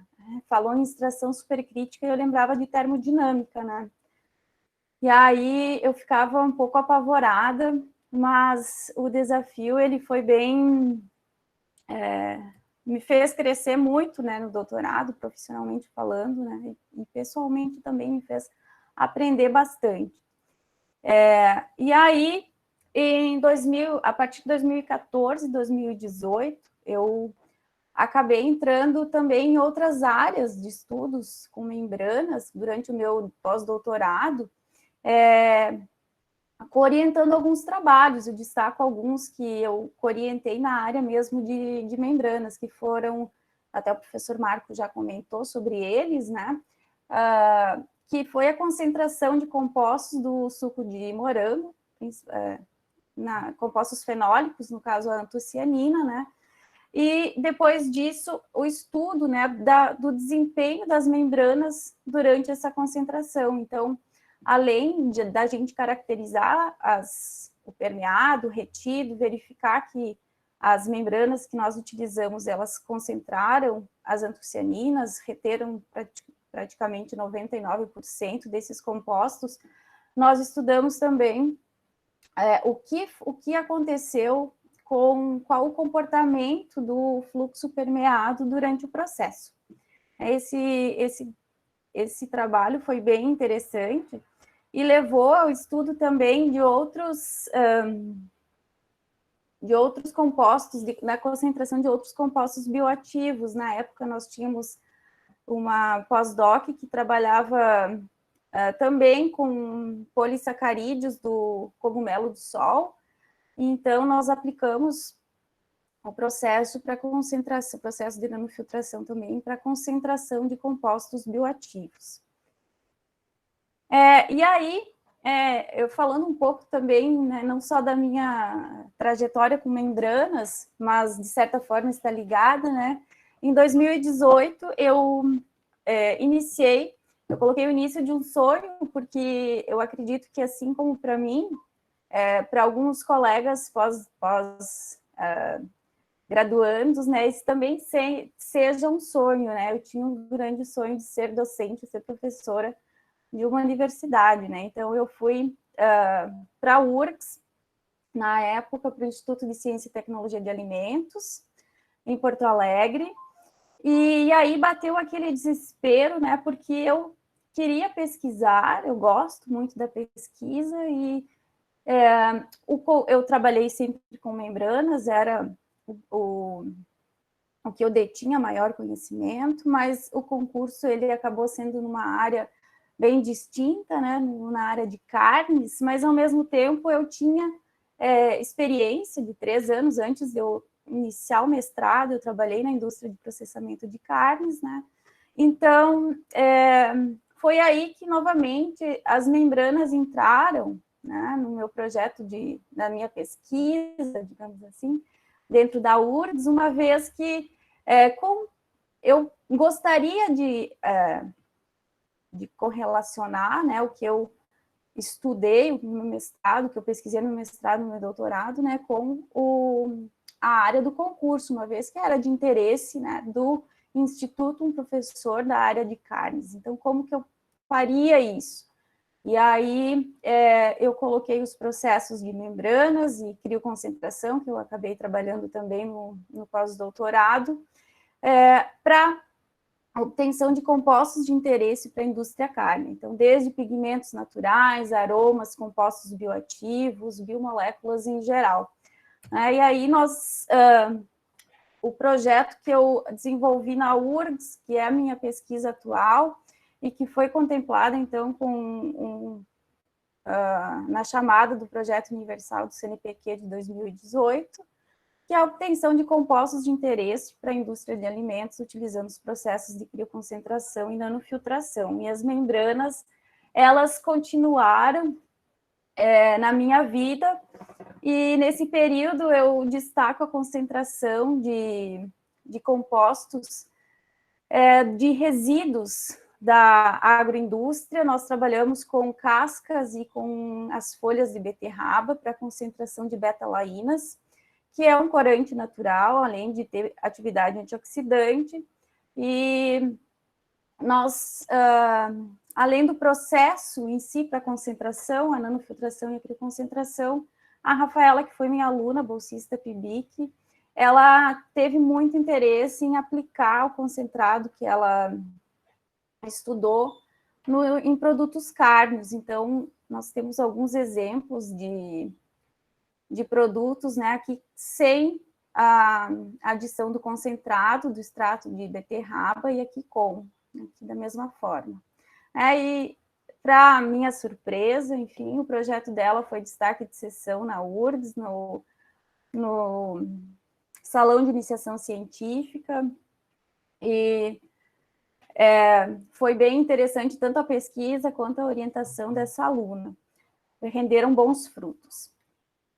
falou em extração supercrítica, eu lembrava de termodinâmica, né? E aí eu ficava um pouco apavorada, mas o desafio ele foi bem, me fez crescer muito, né, no doutorado, profissionalmente falando, né, e pessoalmente também me fez aprender bastante. E aí, a partir de 2014, 2018, eu acabei entrando também em outras áreas de estudos com membranas durante o meu pós-doutorado, orientando alguns trabalhos. Eu destaco alguns que eu orientei na área mesmo de membranas, que foram, até o professor Marco já comentou sobre eles, né? Que foi a concentração de compostos do suco de morango, compostos fenólicos, no caso a antocianina, né? E depois disso, o estudo, né, do desempenho das membranas durante essa concentração. Então, além da gente caracterizar o permeado, o retido, verificar que as membranas que nós utilizamos, elas concentraram as antocianinas, reteram praticamente 99% desses compostos, nós estudamos também o que aconteceu qual o comportamento do fluxo permeado durante o processo. Esse trabalho foi bem interessante e levou ao estudo também de outros compostos, na concentração de outros compostos bioativos. Na época, nós tínhamos uma pós-doc que trabalhava também com polissacarídeos do cogumelo do sol. Então, nós aplicamos o processo para concentração, processo de nanofiltração também, para concentração de compostos bioativos. E aí, eu falando um pouco também, né, não só da minha trajetória com membranas, mas de certa forma está ligada, né? Em 2018, eu coloquei o início de um sonho, porque eu acredito que, assim como para mim, para alguns colegas graduandos, né, isso também seja um sonho, né, eu tinha um grande sonho de ser docente, ser professora de uma universidade, né, então eu fui para a URGS, na época, para o Instituto de Ciência e Tecnologia de Alimentos, em Porto Alegre, e aí bateu aquele desespero, né, porque eu queria pesquisar, eu gosto muito da pesquisa, e eu trabalhei sempre com membranas, era o que eu detinha maior conhecimento, mas o concurso ele acabou sendo numa área bem distinta, né, na área de carnes, mas ao mesmo tempo eu tinha experiência de 3 anos antes de eu iniciar o mestrado, eu trabalhei na indústria de processamento de carnes, né, então foi aí que novamente as membranas entraram, né, no meu projeto na minha pesquisa, digamos assim, dentro da URGS, uma vez que eu gostaria de correlacionar, né, o que eu estudei no meu mestrado, que eu pesquisei no meu mestrado, no meu doutorado, né, com a área do concurso, uma vez que era de interesse, né, do instituto, um professor da área de carnes. Então, como que eu faria isso? E aí eu coloquei os processos de membranas e crioconcentração, que eu acabei trabalhando também no pós-doutorado, para obtenção de compostos de interesse para a indústria carne. Então, desde pigmentos naturais, aromas, compostos bioativos, biomoléculas em geral. E aí o projeto que eu desenvolvi na URGS, que é a minha pesquisa atual, e que foi contemplada, então, na chamada do Projeto Universal do CNPq de 2018, que é a obtenção de compostos de interesse para a indústria de alimentos, utilizando os processos de crioconcentração e nanofiltração. E as membranas, elas continuaram na minha vida, e nesse período eu destaco a concentração de compostos de resíduos da agroindústria. Nós trabalhamos com cascas e com as folhas de beterraba para concentração de beta-laínas, que é um corante natural, além de ter atividade antioxidante. E nós, além do processo em si para a concentração, a nanofiltração e a crioconcentração, a Rafaela, que foi minha aluna, bolsista PIBIC, ela teve muito interesse em aplicar o concentrado que ela estudou em produtos carnes. Então, nós temos alguns exemplos de produtos, né, aqui sem a adição do concentrado, do extrato de beterraba, e aqui com, aqui da mesma forma. E, para minha surpresa, enfim, o projeto dela foi destaque de sessão na URGS, no Salão de Iniciação Científica, e foi bem interessante tanto a pesquisa quanto a orientação dessa aluna. Renderam bons frutos.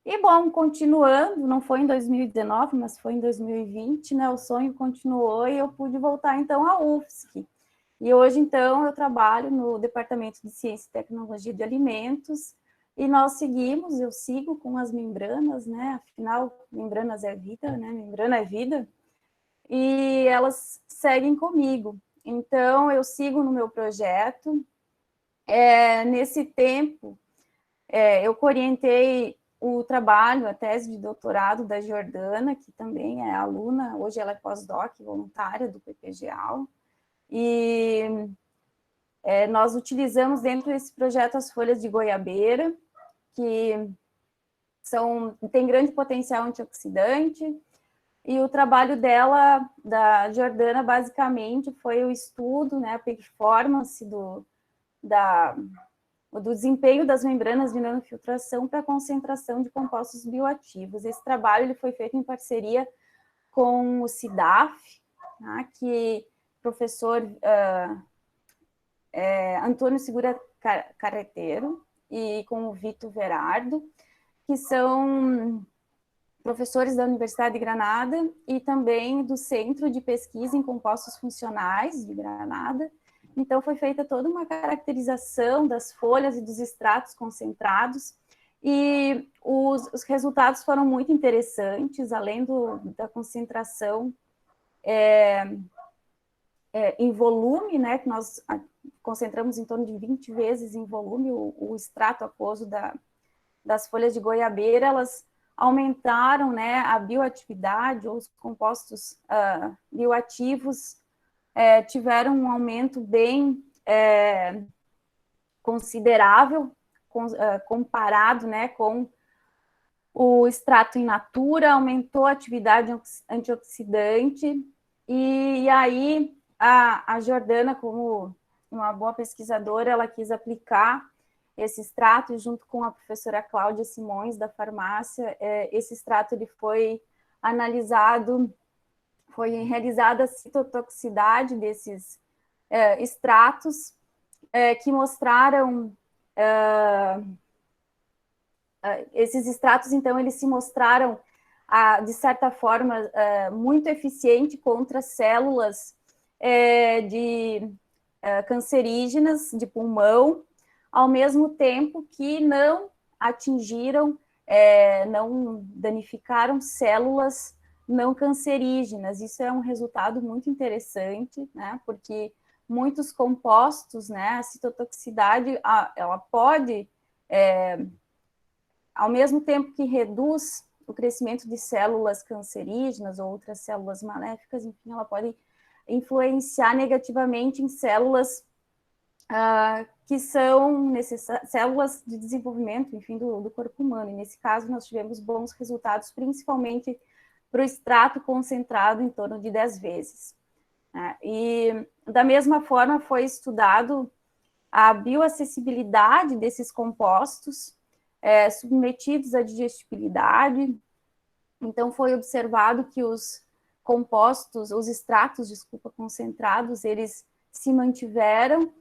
E, bom, continuando, não foi em 2019, mas foi em 2020, né, o sonho continuou e eu pude voltar, então, à UFSC. E hoje, então, eu trabalho no Departamento de Ciência e Tecnologia de Alimentos, e eu sigo com as membranas, né, afinal, membranas é vida, né, membrana é vida, e elas seguem comigo. Então, eu sigo no meu projeto. Nesse tempo, eu orientei o trabalho, a tese de doutorado da Jordana, que também é aluna, hoje ela é pós-doc, voluntária do PPGAL, e nós utilizamos dentro desse projeto as folhas de goiabeira, que tem grande potencial antioxidante, e o trabalho dela, da Jordana, basicamente foi o estudo, né, a performance do desempenho das membranas de nanofiltração para a concentração de compostos bioativos. Esse trabalho ele foi feito em parceria com o CIDAF, né, que o professor Antônio Segura Carreteiro e com o Vitor Verardo, que são professores da Universidade de Granada e também do Centro de Pesquisa em Compostos Funcionais de Granada. Então, foi feita toda uma caracterização das folhas e dos extratos concentrados, E os resultados foram muito interessantes, além da concentração em volume, né, que nós concentramos em torno de 20 vezes em volume o extrato aquoso das folhas de goiabeira, elas aumentaram, né, a bioatividade, ou os compostos bioativos tiveram um aumento bem considerável, comparado, né, com o extrato in natura, aumentou a atividade antioxidante, e aí a Jordana, como uma boa pesquisadora, ela quis aplicar esse extrato junto com a professora Cláudia Simões, da farmácia. Esse extrato ele foi analisado, foi realizada a citotoxicidade desses extratos, que mostraram... esses extratos, então, eles se mostraram, de certa forma, muito eficiente contra células cancerígenas de pulmão, ao mesmo tempo que não atingiram, não danificaram células não cancerígenas. Isso é um resultado muito interessante, né, porque muitos compostos, né, a citotoxicidade, ela pode, ao mesmo tempo que reduz o crescimento de células cancerígenas ou outras células maléficas, enfim, ela pode influenciar negativamente em células que são células de desenvolvimento, enfim, do corpo humano. E nesse caso, nós tivemos bons resultados, principalmente para o extrato concentrado em torno de 10 vezes. E, da mesma forma, foi estudado a bioacessibilidade desses compostos submetidos à digestibilidade. Então, foi observado que os compostos, os extratos, concentrados, eles se mantiveram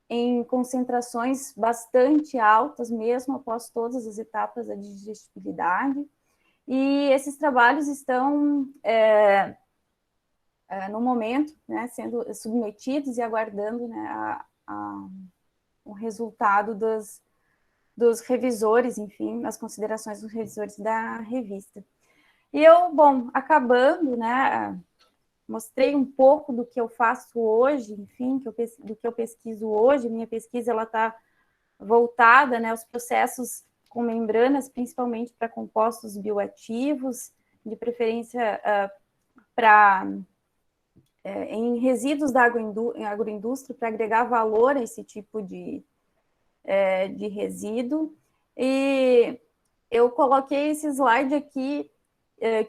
em concentrações bastante altas, mesmo após todas as etapas da digestibilidade. E esses trabalhos estão, no momento, né, sendo submetidos e aguardando, né, o resultado dos revisores, enfim, as considerações dos revisores da revista. E eu, bom, acabando, né, mostrei um pouco do que eu faço hoje, enfim, do que eu pesquiso hoje. Minha pesquisa, ela está voltada, né, aos processos com membranas, principalmente para compostos bioativos, de preferência em resíduos da agroindústria, para agregar valor a esse tipo de resíduo. E eu coloquei esse slide aqui,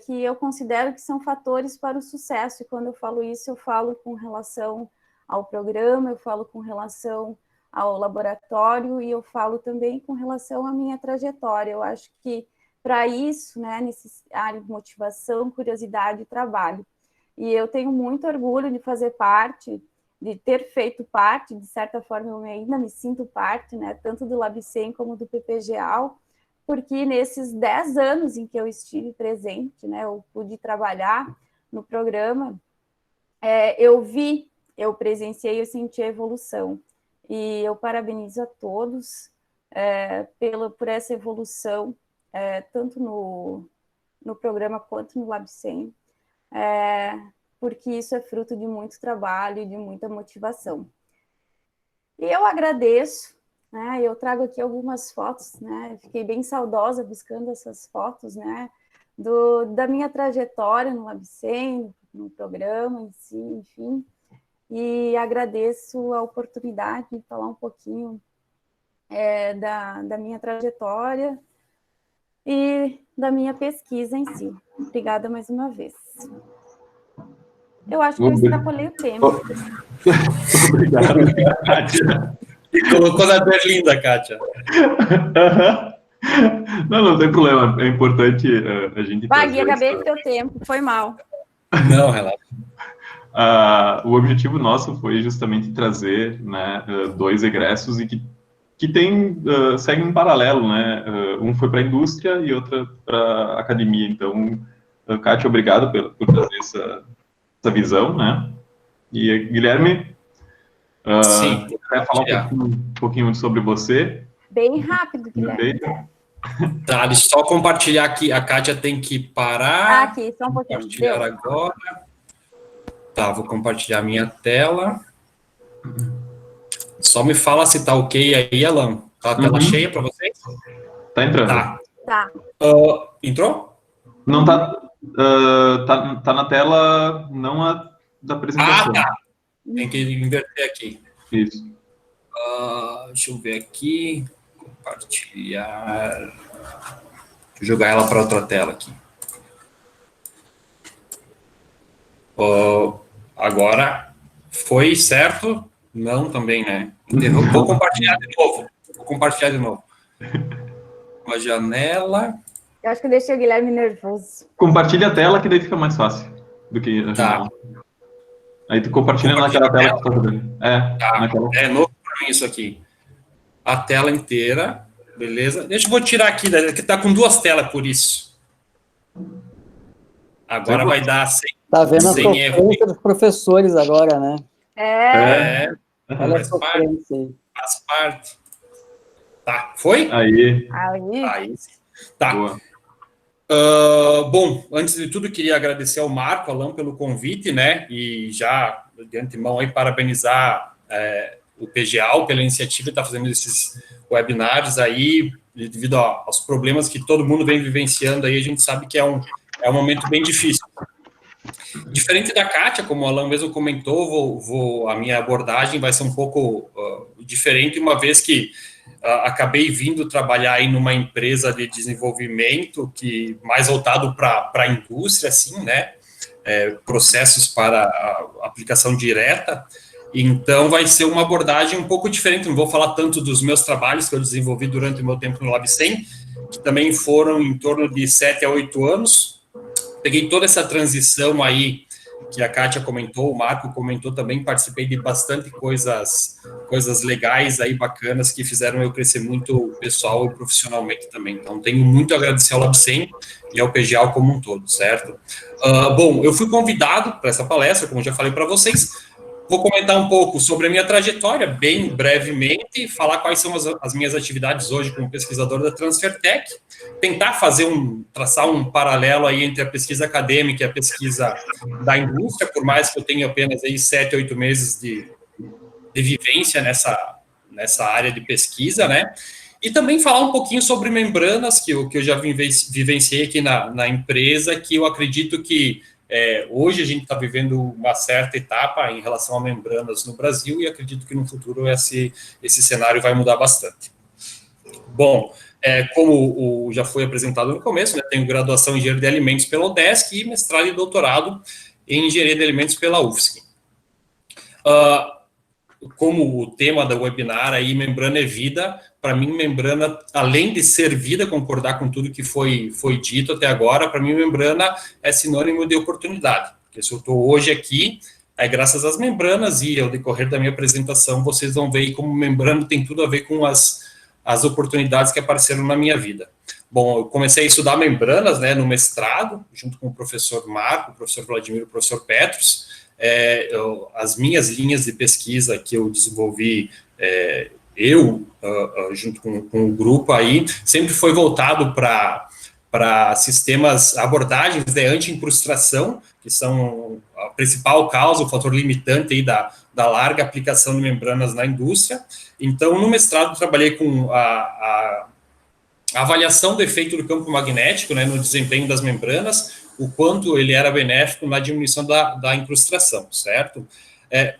que eu considero que são fatores para o sucesso, e quando eu falo isso, eu falo com relação ao programa, eu falo com relação ao laboratório, e eu falo também com relação à minha trajetória. Eu acho que, para isso, né, necessário motivação, curiosidade e trabalho. E eu tenho muito orgulho de fazer parte, de ter feito parte, de certa forma eu ainda me sinto parte, né, tanto do LabCem como do PPGEAL, porque nesses 10 anos em que eu estive presente, né, eu pude trabalhar no programa, eu presenciei, eu senti a evolução. E eu parabenizo a todos por essa evolução, tanto no programa quanto no LabCem, porque isso é fruto de muito trabalho e de muita motivação. E eu agradeço, né, eu trago aqui algumas fotos, né, fiquei bem saudosa buscando essas fotos, né, da minha trajetória no LabCem, no programa em si, enfim, e agradeço a oportunidade de falar um pouquinho da minha trajetória e da minha pesquisa em si. Obrigada mais uma vez. Eu acho que eu extrapolei o tempo. Obrigado, Kátia. E colocou na berlinda, Kátia. Não tem problema. É importante a gente... Bagui, acabei com o teu tempo. Foi mal. Não, relaxa. O objetivo nosso foi justamente trazer, né, 2 egressos e que seguem um paralelo, né? Um foi para a indústria e outra para a academia. Então, Kátia, obrigado por trazer essa visão, né? E Guilherme, Sim, quer falar um pouquinho sobre você? Bem rápido, Guilherme. Tá, deixa eu só compartilhar aqui. A Kátia tem que parar. Aqui, só um pouquinho. Compartilhar Deu. agora. Tá, vou compartilhar minha tela. Só me fala se tá ok aí, Alan. Tá a tela cheia para vocês? Tá entrando. Tá. Entrou? Não tá, tá na tela, não a da apresentação. Tá. Tem que inverter aqui. Isso. Deixa eu ver aqui. Compartilhar. Deixa eu jogar ela para outra tela aqui. Agora foi certo? Não, também, né? Vou compartilhar de novo. Uma janela. Eu acho que eu deixei o Guilherme nervoso. Compartilha a tela, que daí fica mais fácil do que a janela. Aí tu compartilha naquela tela que tu tá vendo. Naquela. É novo para mim isso aqui. A tela inteira, beleza? Eu vou tirar aqui, que tá com duas telas, por isso. Agora vai dar sem. Tá vendo a sem erro. sofrência dos professores agora, né? Olha a Faz sofrência aí. faz parte. Tá, foi? Aí. Aí sim. Tá. Boa. Bom, antes de tudo, queria agradecer ao Marco, Alan, pelo convite, né? E já, de antemão, aí, parabenizar o PGAL pela iniciativa de estar fazendo esses webinários aí, devido aos problemas que todo mundo vem vivenciando aí, a gente sabe que é um momento bem difícil. Diferente da Kátia, como o Alan mesmo comentou, a minha abordagem vai ser um pouco diferente, uma vez que acabei vindo trabalhar aí numa empresa de desenvolvimento que mais voltado para a indústria, assim, né? Processos para a aplicação direta. Então, vai ser uma abordagem um pouco diferente. Não vou falar tanto dos meus trabalhos que eu desenvolvi durante o meu tempo no LabCem, que também foram em torno de 7 a 8 anos. Peguei toda essa transição aí que a Kátia comentou, o Marco comentou também, participei de bastante coisas legais aí, bacanas, que fizeram eu crescer muito pessoal e profissionalmente também. Então, tenho muito a agradecer ao LabCem e ao PGAL como um todo, certo? Bom, eu fui convidado para essa palestra, como já falei para vocês. Vou comentar um pouco sobre a minha trajetória, bem brevemente, falar quais são as minhas atividades hoje como pesquisador da TransferTech, tentar traçar um paralelo aí entre a pesquisa acadêmica e a pesquisa da indústria, por mais que eu tenha apenas aí 7, 8 meses de vivência nessa área de pesquisa, né? E também falar um pouquinho sobre membranas, que eu já vivenciei aqui na empresa, que eu acredito que hoje a gente está vivendo uma certa etapa em relação a membranas no Brasil e acredito que no futuro esse cenário vai mudar bastante. Bom, como já foi apresentado no começo, né, tenho graduação em Engenharia de Alimentos pela UDESC e mestrado e doutorado em Engenharia de Alimentos pela UFSC. Como o tema da webinar aí, membrana é vida, para mim, membrana, além de ser vida, concordar com tudo que foi dito até agora, para mim, membrana é sinônimo de oportunidade. Porque se eu estou hoje aqui, é graças às membranas, e ao decorrer da minha apresentação, vocês vão ver como membrana tem tudo a ver com as oportunidades que apareceram na minha vida. Bom, eu comecei a estudar membranas, né, no mestrado, junto com o professor Marco, o professor Vladimir e o professor Petros. As minhas linhas de pesquisa que eu desenvolvi, junto com o grupo aí, sempre foi voltado para sistemas, abordagens de anti-incrustação, que são a principal causa, o fator limitante aí da larga aplicação de membranas na indústria. Então, no mestrado, trabalhei com a avaliação do efeito do campo magnético, né, no desempenho das membranas, o quanto ele era benéfico na diminuição da incrustação, certo?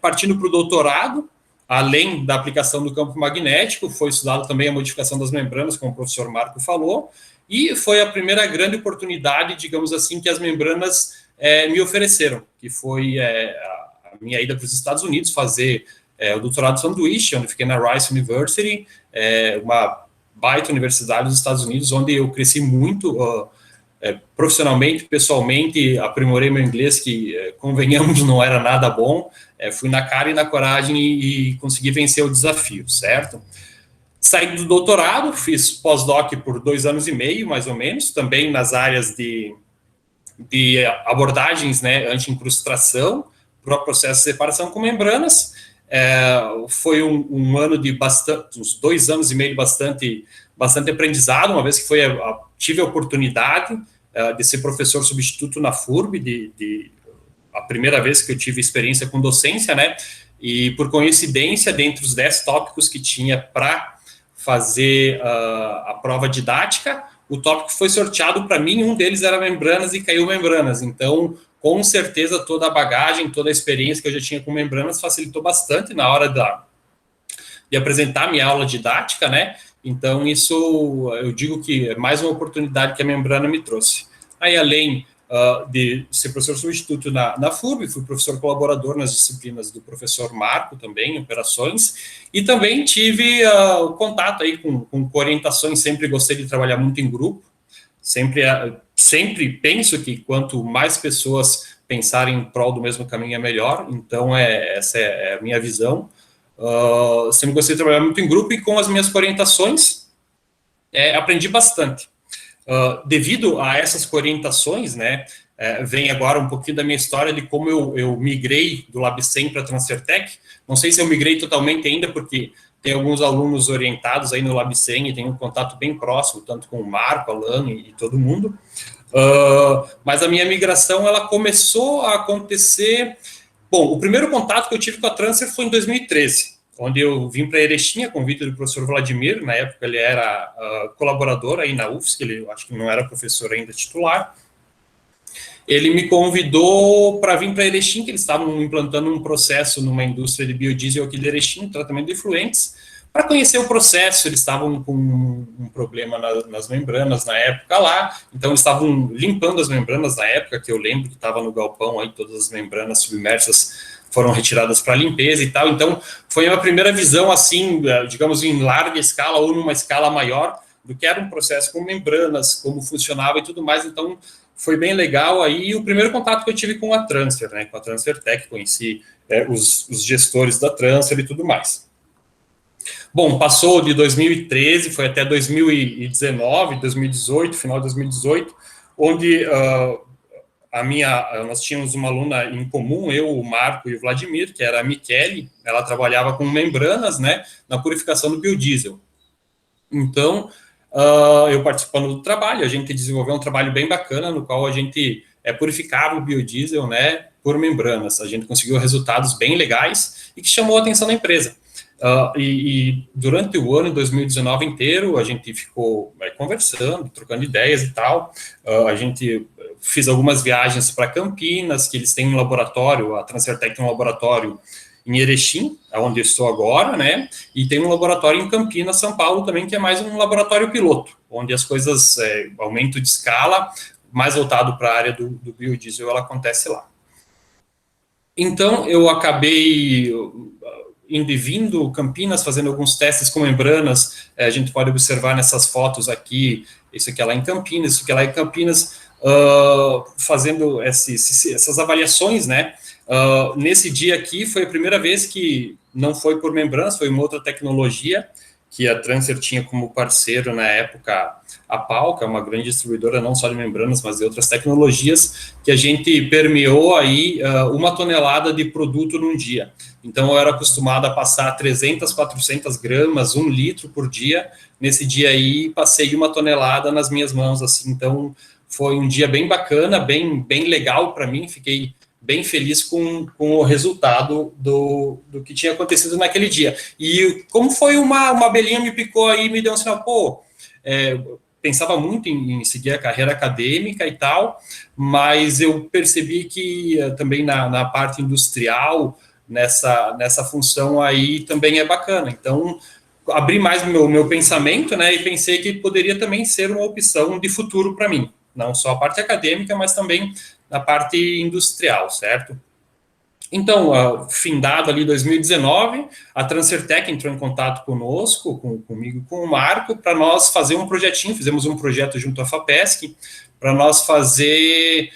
Partindo para o doutorado, além da aplicação do campo magnético, foi estudado também a modificação das membranas, como o professor Marco falou, e foi a primeira grande oportunidade, digamos assim, que as membranas me ofereceram, que foi a minha ida para os Estados Unidos fazer o doutorado sanduíche, onde fiquei na Rice University, uma baita universidade dos Estados Unidos, onde eu cresci muito profissionalmente, pessoalmente, aprimorei meu inglês, que, convenhamos, não era nada bom, fui na cara e na coragem e consegui vencer o desafio, certo? Saí do doutorado, fiz pós-doc por 2 anos e meio, mais ou menos, também nas áreas de abordagens, né, anti-incrustação, para o processo de separação com membranas. Foi um ano de uns 2 anos e meio de bastante aprendizado, uma vez que tive a oportunidade de ser professor substituto na FURB, a primeira vez que eu tive experiência com docência, né? E, por coincidência, dentre os 10 tópicos que tinha para fazer a prova didática, o tópico foi sorteado para mim, um deles era membranas e caiu membranas. Então, com certeza, toda a bagagem, toda a experiência que eu já tinha com membranas facilitou bastante na hora de apresentar minha aula didática, né? Então, isso eu digo que é mais uma oportunidade que a membrana me trouxe. Aí, além de ser professor substituto na FURB, fui professor colaborador nas disciplinas do professor Marco, também, em operações, e também tive contato aí com orientações, sempre gostei de trabalhar muito em grupo, sempre penso que quanto mais pessoas pensarem em prol do mesmo caminho é melhor, então essa é a minha visão. Sempre gostei de trabalhar muito em grupo e com as minhas orientações aprendi bastante. Devido a essas orientações, né, vem agora um pouquinho da minha história de como eu migrei do LabCem para a TransferTech. Não sei se eu migrei totalmente ainda, porque tem alguns alunos orientados aí no LabCem e tem um contato bem próximo, tanto com o Marco, Alan e todo mundo. Mas a minha migração, ela começou a acontecer... Bom, o primeiro contato que eu tive com a Transfer foi em 2013, onde eu vim para Erechim, a convite do professor Vladimir. Na época ele era colaborador aí na UFSC, ele acho que não era professor ainda titular. Ele me convidou para vir para Erechim, que eles estavam implantando um processo numa indústria de biodiesel aqui de Erechim, tratamento de efluentes, para conhecer o processo. Eles estavam com um problema nas membranas na época lá, então eles estavam limpando as membranas na época, que eu lembro que estava no galpão aí, todas as membranas submersas foram retiradas para limpeza e tal. Então, foi a minha primeira visão, assim, digamos, em larga escala ou numa escala maior, do que era um processo com membranas, como funcionava e tudo mais. Então, foi bem legal aí. O primeiro contato que eu tive com a Transfer, né, com a TransferTech, conheci os gestores da Transfer e tudo mais. Bom, passou de 2013, foi até 2019, 2018, final de 2018, onde... nós tínhamos uma aluna em comum, eu, o Marco e o Vladimir, que era a Michele. Ela trabalhava com membranas, né, na purificação do biodiesel. Então, eu participando do trabalho, a gente desenvolveu um trabalho bem bacana, no qual a gente purificava o biodiesel, né, por membranas. A gente conseguiu resultados bem legais e que chamou a atenção da empresa. E durante o ano de 2019 inteiro, a gente ficou conversando, trocando ideias e tal. A gente fiz algumas viagens para Campinas, que eles têm um laboratório, a TransferTech tem um laboratório em Erechim, onde eu estou agora, né? E tem um laboratório em Campinas, São Paulo também, que é mais um laboratório piloto, onde as coisas, aumento de escala, mais voltado para a área do biodiesel, ela acontece lá. Então, eu acabei... indo e vindo, Campinas, fazendo alguns testes com membranas. A gente pode observar nessas fotos aqui, isso aqui é lá em Campinas, isso aqui é lá em Campinas, fazendo essas avaliações, né? Nesse dia aqui, foi a primeira vez que não foi por membranas, foi uma outra tecnologia, que a Transfer tinha como parceiro na época a PAL, que é uma grande distribuidora não só de membranas, mas de outras tecnologias, que a gente permeou aí 1 tonelada de produto num dia. Então, eu era acostumado a passar 300, 400 gramas, 1 litro por dia. Nesse dia aí, passei 1 tonelada nas minhas mãos, assim. Então, foi um dia bem bacana, bem legal para mim. Fiquei bem feliz com o resultado do que tinha acontecido naquele dia. E como foi uma abelhinha me picou aí, me deu um sinal, pensava muito em seguir a carreira acadêmica e tal, mas eu percebi que também na parte industrial, nessa função aí também é bacana. Então, abri mais o meu pensamento, né, e pensei que poderia também ser uma opção de futuro para mim, não só a parte acadêmica, mas também na parte industrial, certo? Então, findado ali 2019, a TransferTech entrou em contato conosco, comigo, com o Marco, para nós fazer um projetinho. Fizemos um projeto junto à FAPESC, para nós fazer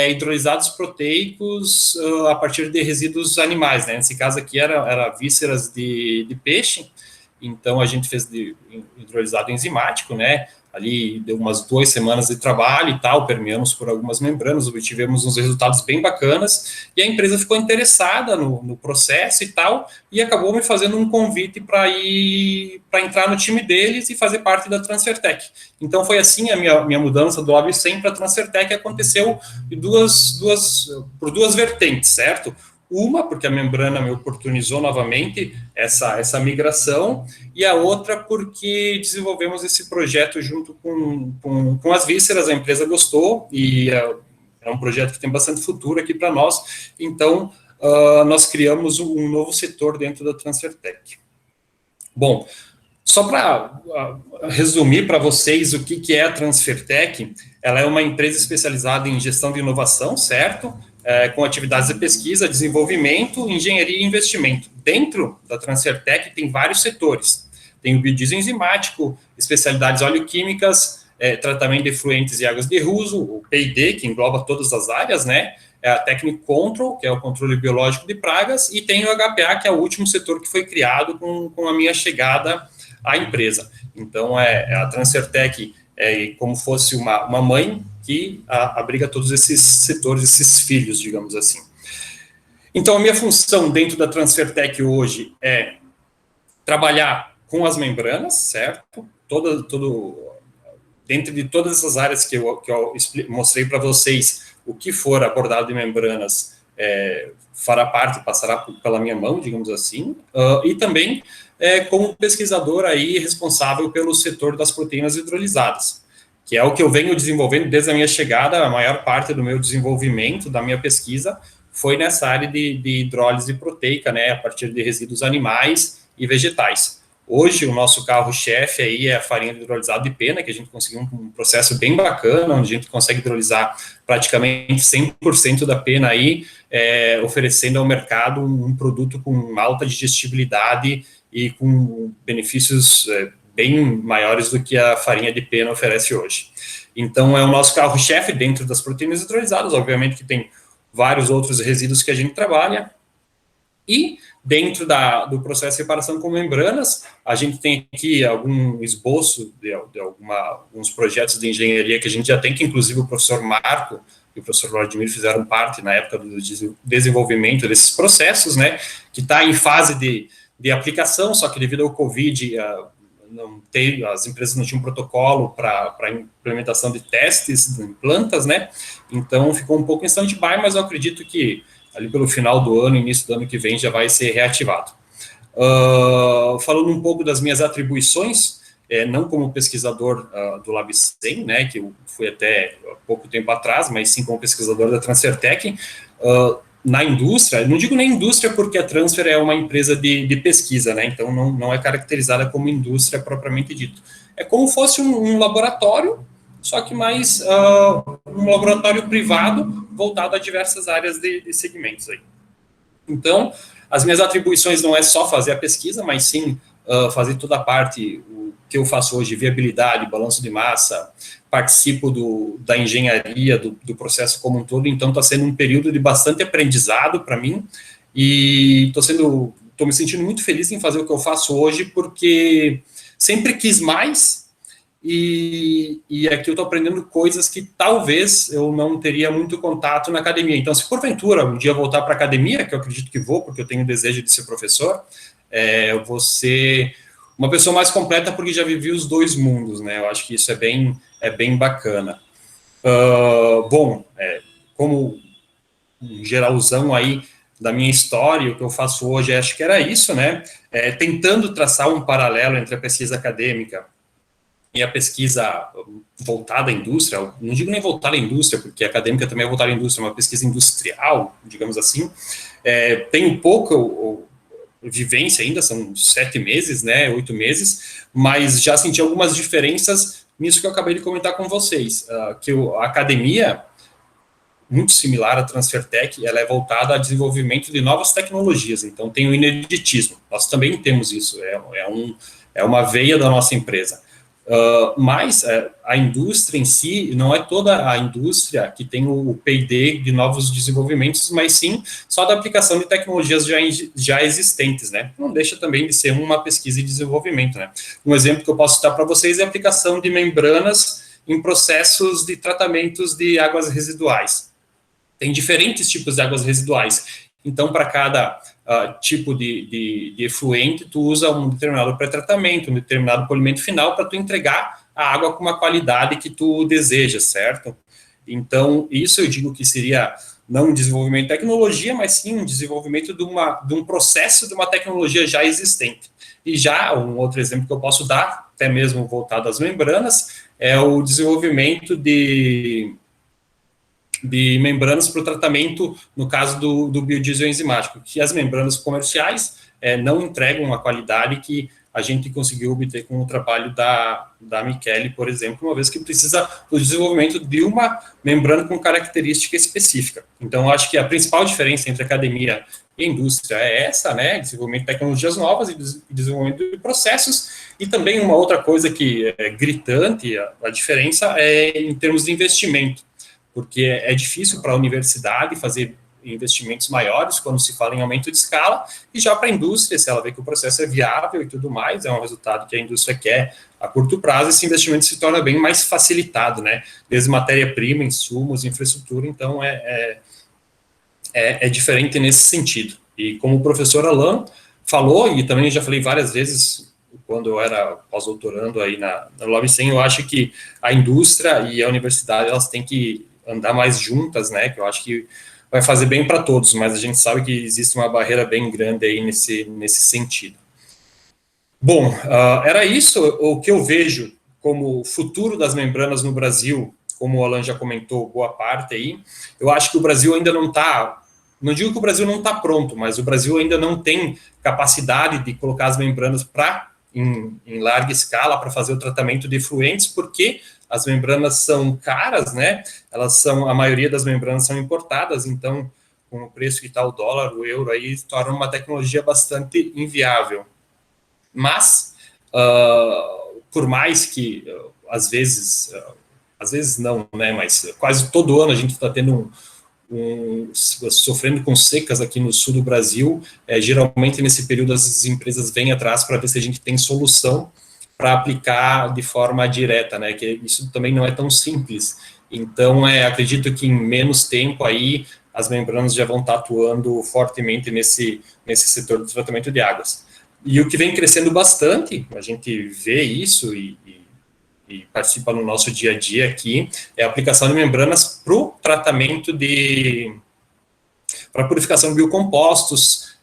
hidrolisados proteicos a partir de resíduos animais, né? Nesse caso aqui era vísceras de peixe. Então, a gente fez hidrolisado enzimático, né? ali deu umas 2 semanas de trabalho e tal, permeamos por algumas membranas, obtivemos uns resultados bem bacanas, e a empresa ficou interessada no processo e tal, e acabou me fazendo um convite para entrar no time deles e fazer parte da TransferTech. Então foi assim a minha mudança do LabCem para a TransferTech aconteceu por duas vertentes, certo? Uma, porque a membrana me oportunizou novamente essa migração, e a outra porque desenvolvemos esse projeto junto com as vísceras, a empresa gostou, e é um projeto que tem bastante futuro aqui para nós, então nós criamos um novo setor dentro da TransferTech. Bom, só para resumir para vocês o que é a TransferTech, ela é uma empresa especializada em gestão de inovação, certo? Com atividades de pesquisa, desenvolvimento, engenharia e investimento. Dentro da TransferTech tem vários setores. Tem o biodiesel enzimático, especialidades oleoquímicas, tratamento de efluentes e águas de uso, o P&D, que engloba todas as áreas, né? A Technical Control, que é o controle biológico de pragas, e tem o HPA, que é o último setor que foi criado com a minha chegada à empresa. Então, a TransferTech é como fosse uma mãe que abriga todos esses setores, esses filhos, digamos assim. Então, a minha função dentro da TransferTech hoje é trabalhar com as membranas, certo? Dentro de todas essas áreas que eu mostrei para vocês, o que for abordado de membranas passará pela minha mão, digamos assim, e também como pesquisador aí responsável pelo setor das proteínas hidrolisadas, que é o que eu venho desenvolvendo desde a minha chegada. A maior parte do meu desenvolvimento, da minha pesquisa, foi nessa área de hidrólise proteica, né, a partir de resíduos animais e vegetais. Hoje, o nosso carro-chefe aí é a farinha hidrolisada de pena, que a gente conseguiu um processo bem bacana, onde a gente consegue hidrolisar praticamente 100% da pena aí, oferecendo ao mercado um produto com alta digestibilidade e com benefícios bem maiores do que a farinha de pena oferece hoje. Então, é o nosso carro-chefe dentro das proteínas hidrolisadas, obviamente que tem vários outros resíduos que a gente trabalha, e dentro do processo de separação com membranas, a gente tem aqui algum esboço de alguns projetos de engenharia que a gente já tem, que inclusive o professor Marco e o professor Vladimir fizeram parte na época do desenvolvimento desses processos, né, que está em fase de aplicação, só que devido ao Covid, as empresas não tinham protocolo para implementação de testes em plantas, né, então ficou um pouco em stand-by, mas eu acredito que ali pelo final do ano, início do ano que vem, já vai ser reativado. Falando um pouco das minhas atribuições, não como pesquisador do LabCem, né, que eu fui até pouco tempo atrás, mas sim como pesquisador da TransferTech, na indústria, não digo nem indústria porque a Transfer é uma empresa de pesquisa, né, então não é caracterizada como indústria propriamente dito. É como fosse um laboratório, só que mais um laboratório privado voltado a diversas áreas de segmentos aí. Então, as minhas atribuições não é só fazer a pesquisa, mas sim fazer toda a parte, o que eu faço hoje, viabilidade, balanço de massa, participo da engenharia, do processo como um todo, então está sendo um período de bastante aprendizado para mim, e estou me sentindo muito feliz em fazer o que eu faço hoje, porque sempre quis mais, e aqui eu estou aprendendo coisas que talvez eu não teria muito contato na academia. Então, se porventura um dia eu voltar para a academia, que eu acredito que vou, porque eu tenho o desejo de ser professor, eu vou ser uma pessoa mais completa, porque já vivi os dois mundos, né? Eu acho que isso é bem bacana. Como um geralzão aí da minha história, o que eu faço hoje, acho que era isso, né? Tentando traçar um paralelo entre a pesquisa acadêmica e a pesquisa voltada à indústria, não digo nem voltada à indústria, porque a acadêmica também é voltada à indústria, é uma pesquisa industrial, digamos assim. Tenho pouca vivência ainda, são 7 meses, né, 8 meses, mas já senti algumas diferenças nisso que eu acabei de comentar com vocês, que a academia, muito similar à TransferTech, ela é voltada a desenvolvimento de novas tecnologias, então tem o ineditismo, nós também temos isso, é uma veia da nossa empresa. Mas a indústria em si, não é toda a indústria que tem o P&D de novos desenvolvimentos, mas sim só da aplicação de tecnologias já existentes, né? Não deixa também de ser uma pesquisa e desenvolvimento, né? Um exemplo que eu posso citar para vocês é a aplicação de membranas em processos de tratamentos de águas residuais. Tem diferentes tipos de águas residuais. Então, para cada tipo de efluente, tu usa um determinado pré-tratamento, um determinado polimento final para tu entregar a água com uma qualidade que tu deseja, certo? Então, isso eu digo que seria não um desenvolvimento de tecnologia, mas sim um desenvolvimento de um processo de uma tecnologia já existente. E já um outro exemplo que eu posso dar, até mesmo voltado às membranas, é o desenvolvimento de membranas para o tratamento, no caso do biodiesel enzimático, que as membranas comerciais não entregam a qualidade que a gente conseguiu obter com o trabalho da Michele, por exemplo, uma vez que precisa do desenvolvimento de uma membrana com característica específica. Então, acho que a principal diferença entre academia e indústria é essa, né, desenvolvimento de tecnologias novas e desenvolvimento de processos, e também uma outra coisa que é gritante, a diferença é em termos de investimento, porque é difícil para a universidade fazer investimentos maiores quando se fala em aumento de escala, e já para a indústria, se ela vê que o processo é viável e tudo mais, é um resultado que a indústria quer a curto prazo, esse investimento se torna bem mais facilitado, né? Desde matéria-prima, insumos, infraestrutura, então é diferente nesse sentido. E como o professor Alan falou, e também já falei várias vezes, quando eu era pós-doutorando aí na LabCem, eu acho que a indústria e a universidade, elas têm que andar mais juntas, né, que eu acho que vai fazer bem para todos, mas a gente sabe que existe uma barreira bem grande aí nesse sentido. Bom, era isso o que eu vejo como futuro das membranas no Brasil, como o Alan já comentou, boa parte aí. Eu acho que o Brasil ainda não está, não digo que o Brasil não está pronto, mas o Brasil ainda não tem capacidade de colocar as membranas em larga escala para fazer o tratamento de efluentes, porque as membranas são caras, né? A maioria das membranas são importadas, então, com o preço que está o dólar, o euro, aí torna uma tecnologia bastante inviável. Mas, por mais que, às vezes não, né? Mas quase todo ano a gente está tendo sofrendo com secas aqui no sul do Brasil, geralmente nesse período as empresas vêm atrás para ver se a gente tem solução para aplicar de forma direta, né, que isso também não é tão simples. Então, acredito que em menos tempo aí, as membranas já vão estar atuando fortemente nesse setor do tratamento de águas. E o que vem crescendo bastante, a gente vê isso e participa no nosso dia a dia aqui, é a aplicação de membranas para o tratamento para purificação de biocompostos,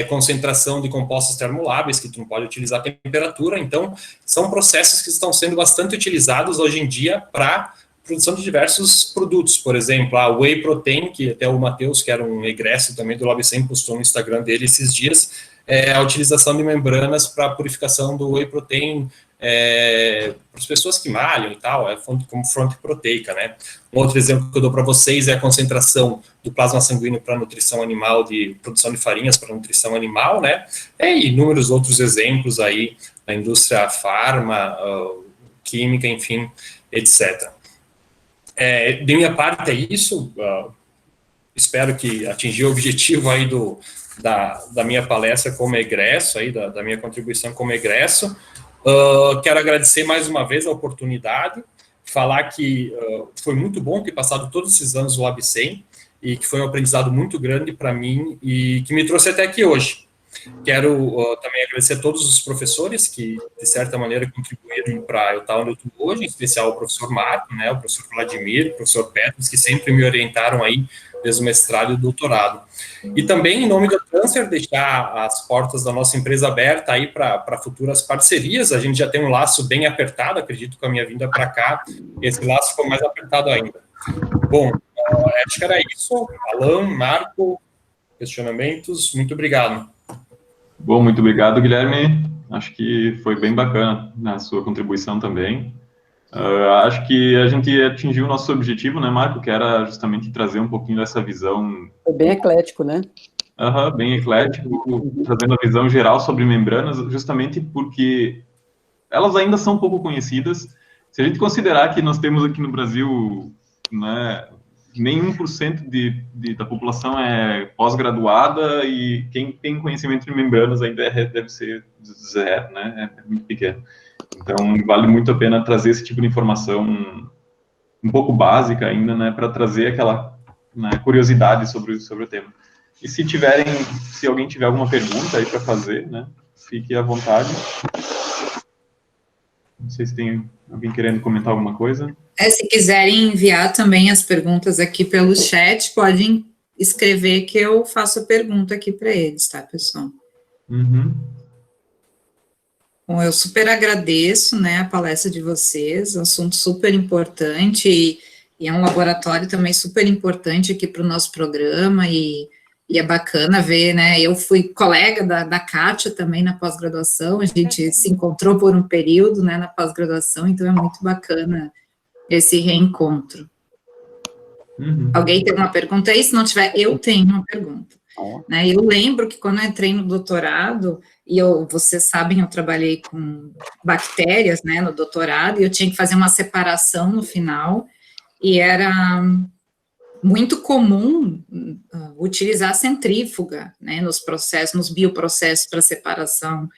concentração de compostos termoláveis, que tu não pode utilizar a temperatura. Então, são processos que estão sendo bastante utilizados hoje em dia para produção de diversos produtos. Por exemplo, a Whey Protein, que até o Matheus, que era um egresso também do LabCem, postou no Instagram dele esses dias, a utilização de membranas para purificação do Whey Protein para as pessoas que malham e tal, como fonte proteica, né? Um outro exemplo que eu dou para vocês é a concentração do plasma sanguíneo para nutrição animal, de produção de farinhas para nutrição animal, né? E inúmeros outros exemplos aí na indústria farma, química, enfim, etc. De minha parte é isso. Espero que atingi o objetivo aí da minha palestra como egresso, aí, da minha contribuição como egresso. Quero agradecer mais uma vez a oportunidade, falar que foi muito bom ter passado todos esses anos no LabCem e que foi um aprendizado muito grande para mim e que me trouxe até aqui hoje. Quero também agradecer a todos os professores que, de certa maneira, contribuíram para eu estar onde eu estou hoje, em especial o professor Marco, né, o professor Vladimir, o professor Petros, que sempre me orientaram aí desde o mestrado e o doutorado. E também, em nome da Transfer, deixar as portas da nossa empresa aberta aí para futuras parcerias. A gente já tem um laço bem apertado, acredito, com a minha vinda para cá, esse laço ficou mais apertado ainda. Bom, acho que era isso. Alan, Marco, questionamentos, muito obrigado. Bom, muito obrigado, Guilherme. Acho que foi bem bacana a sua contribuição também. Acho que a gente atingiu o nosso objetivo, né, Marco, que era justamente trazer um pouquinho dessa visão... Foi bem eclético, né? Bem eclético, trazendo a visão geral sobre membranas, justamente porque elas ainda são pouco conhecidas. Se a gente considerar que nós temos aqui no Brasil, né, nem 1% da população é pós-graduada e quem tem conhecimento de membranas ainda deve ser zero, né, é muito pequeno. Então, vale muito a pena trazer esse tipo de informação um pouco básica ainda, né, para trazer aquela, né, curiosidade sobre o tema. E se alguém tiver alguma pergunta aí para fazer, né, fique à vontade. Não sei se tem alguém querendo comentar alguma coisa. Se quiserem enviar também as perguntas aqui pelo chat, podem escrever que eu faço a pergunta aqui para eles, tá, pessoal? Uhum. Bom, eu super agradeço, né, a palestra de vocês, um assunto super importante e é um laboratório também super importante aqui para o nosso programa e é bacana ver, né, eu fui colega da Kátia também na pós-graduação, a gente se encontrou por um período, né, na pós-graduação, então é muito bacana esse reencontro. Uhum. Alguém tem uma pergunta aí? Se não tiver, eu tenho uma pergunta. Né, eu lembro que quando eu entrei no doutorado, e vocês sabem, eu trabalhei com bactérias, né, no doutorado, e eu tinha que fazer uma separação no final, e era muito comum utilizar centrífuga, né, nos processos, nos bioprocessos para separação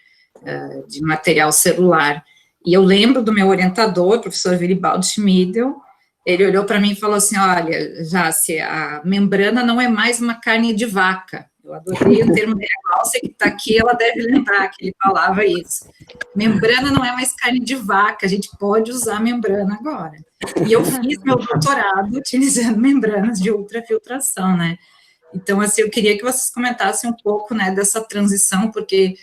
de material celular. E eu lembro do meu orientador, o professor Willibald Schmidl, ele olhou para mim e falou assim, olha, Jássica, a membrana não é mais uma carne de vaca. Eu adorei o termo dele, a Glaucia que está aqui, ela deve lembrar que ele falava isso. Membrana não é mais carne de vaca, a gente pode usar membrana agora. E eu fiz meu doutorado utilizando membranas de ultrafiltração, né? Então, assim, eu queria que vocês comentassem um pouco, né, dessa transição, porque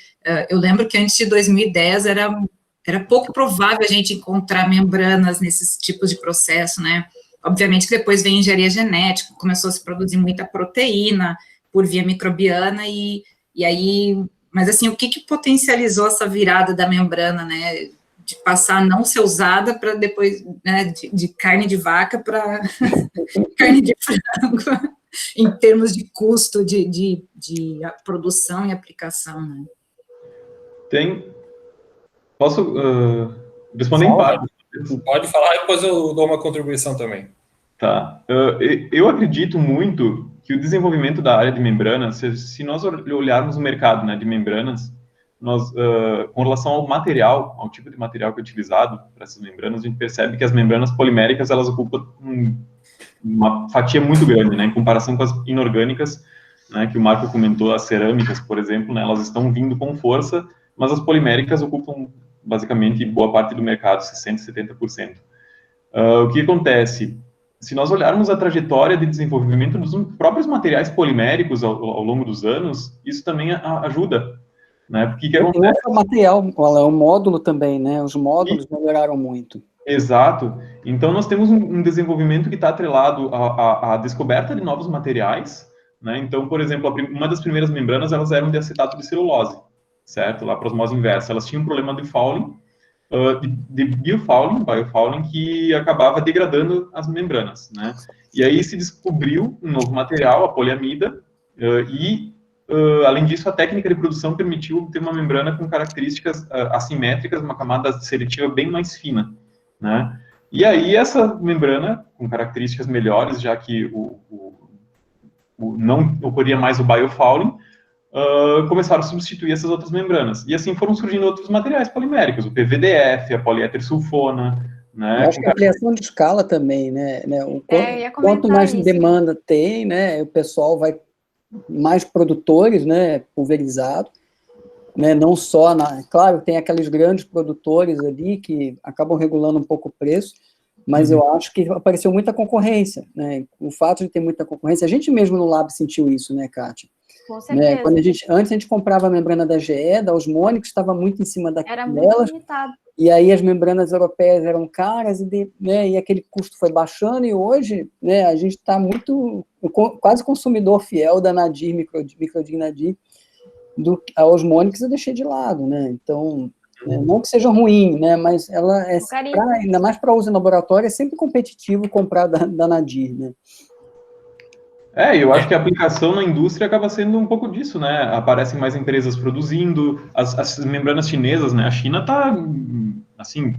eu lembro que antes de 2010 era pouco provável a gente encontrar membranas nesses tipos de processo, né? Obviamente que depois veio a engenharia genética, começou a se produzir muita proteína por via microbiana, e aí, mas assim, o que potencializou essa virada da membrana, né? De passar a não ser usada para depois, né, de carne de vaca para carne de frango, em termos de custo de produção e aplicação, né? Posso responder em parte? Pode falar, depois eu dou uma contribuição também. Tá. Eu acredito muito que o desenvolvimento da área de membranas, se nós olharmos o mercado, né, de membranas, nós, com relação ao material, ao tipo de material que é utilizado para essas membranas, a gente percebe que as membranas poliméricas, elas ocupam uma fatia muito grande, né, em comparação com as inorgânicas, né, que o Marco comentou, as cerâmicas, por exemplo, né, elas estão vindo com força, mas as poliméricas ocupam basicamente boa parte do mercado, 60%, 70%. O que acontece? Se nós olharmos a trajetória de desenvolvimento dos próprios materiais poliméricos ao longo dos anos, isso também ajuda, né? Porque que acontece? Não é só material, é um módulo também, né? Os módulos melhoraram muito. Exato. Então, nós temos um desenvolvimento que está atrelado à descoberta de novos materiais, né? Então, por exemplo, uma das primeiras membranas, elas eram de acetato de celulose, certo? Lá para osmose inversa. Elas tinham um problema de fouling, de biofouling, que acabava degradando as membranas, né? E aí se descobriu um novo material, a poliamida, além disso, a técnica de produção permitiu ter uma membrana com características assimétricas, uma camada seletiva bem mais fina, né? E aí essa membrana, com características melhores, já que não ocorria mais o biofouling, começaram a substituir essas outras membranas. E assim foram surgindo outros materiais poliméricos, o PVDF, a poliéter sulfona, né? Eu acho que a ampliação de escala também, né? Quanto mais demanda tem, né? O pessoal vai mais produtores, né? Pulverizado, né? Não só claro, tem aqueles grandes produtores ali que acabam regulando um pouco o preço, mas eu acho que apareceu muita concorrência, né? O fato de ter muita concorrência, a gente mesmo no Lab sentiu isso, né, Kátia? Com certeza. Né? Antes a gente comprava a membrana da GE, da Osmônicos, estava muito em cima delas. Era muito limitado. E aí as membranas europeias eram caras, né, e aquele custo foi baixando, e hoje, né, a gente está quase consumidor fiel da Nadir, Microdig Nadir, a Osmônicos eu deixei de lado, né? Então, não que seja ruim, né, mas ela é, ainda mais para uso em laboratório, é sempre competitivo comprar da Nadir, né? Eu acho que a aplicação na indústria acaba sendo um pouco disso, né? Aparecem mais empresas produzindo, as membranas chinesas, né? A China está, assim,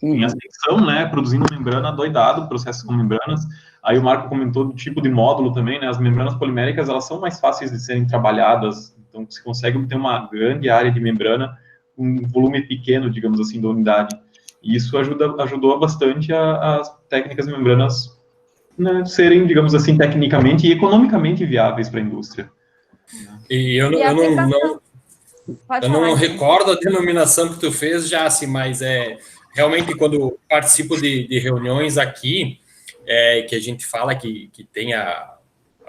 em ascensão, né? Produzindo membrana doidado, processos com membranas. Aí o Marco comentou do tipo de módulo também, né? As membranas poliméricas, elas são mais fáceis de serem trabalhadas, então se consegue ter uma grande área de membrana, um volume pequeno, digamos assim, da unidade. E isso ajudou bastante as técnicas de membranas, né, serem, digamos assim, tecnicamente e economicamente viáveis para a indústria. E eu não recordo a denominação que tu fez, já assim, mas realmente quando participo de reuniões aqui, que a gente fala que tem a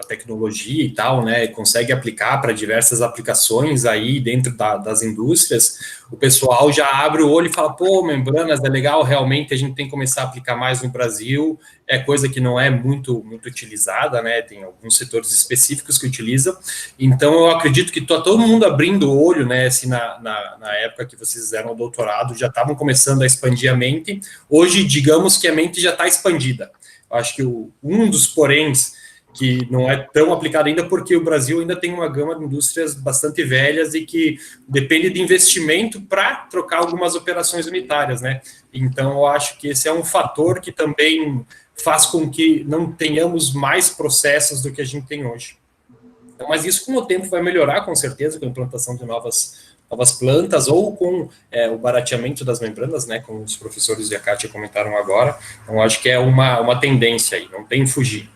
tecnologia e tal, né, consegue aplicar para diversas aplicações aí dentro das indústrias, o pessoal já abre o olho e fala, pô, membranas é legal, realmente a gente tem que começar a aplicar mais no Brasil, é coisa que não é muito utilizada, né, tem alguns setores específicos que utilizam, então eu acredito que tá todo mundo abrindo o olho, né, assim, na época que vocês fizeram o doutorado, já estavam começando a expandir a mente, hoje, digamos que a mente já está expandida, eu acho que um dos poréns que não é tão aplicado ainda, porque o Brasil ainda tem uma gama de indústrias bastante velhas e que depende de investimento para trocar algumas operações unitárias, né? Então, eu acho que esse é um fator que também faz com que não tenhamos mais processos do que a gente tem hoje. Então, mas isso, com o tempo, vai melhorar, com certeza, com a implantação de novas plantas ou com o barateamento das membranas, né, como os professores e a Kátia comentaram agora. Então, acho que é uma tendência aí, não tem que fugir.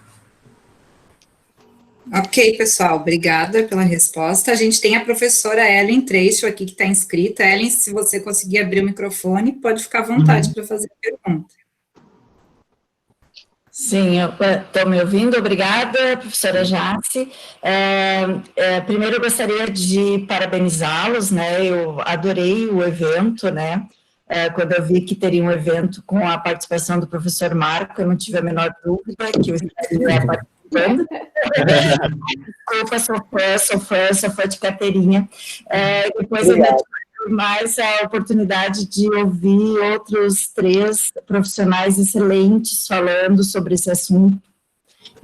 Ok, pessoal, obrigada pela resposta. A gente tem a professora Ellen Trecho aqui que está inscrita. Ellen, se você conseguir abrir o microfone, pode ficar à vontade para fazer a pergunta. Sim, estou me ouvindo, obrigada, professora Jace. Primeiro eu gostaria de parabenizá-los, né, eu adorei o evento, né, quando eu vi que teria um evento com a participação do professor Marco, eu não tive a menor dúvida que eu estaria participando. Desculpa, sou fã de carteirinha. Depois ainda tive mais a oportunidade de ouvir outros 3 profissionais excelentes falando sobre esse assunto.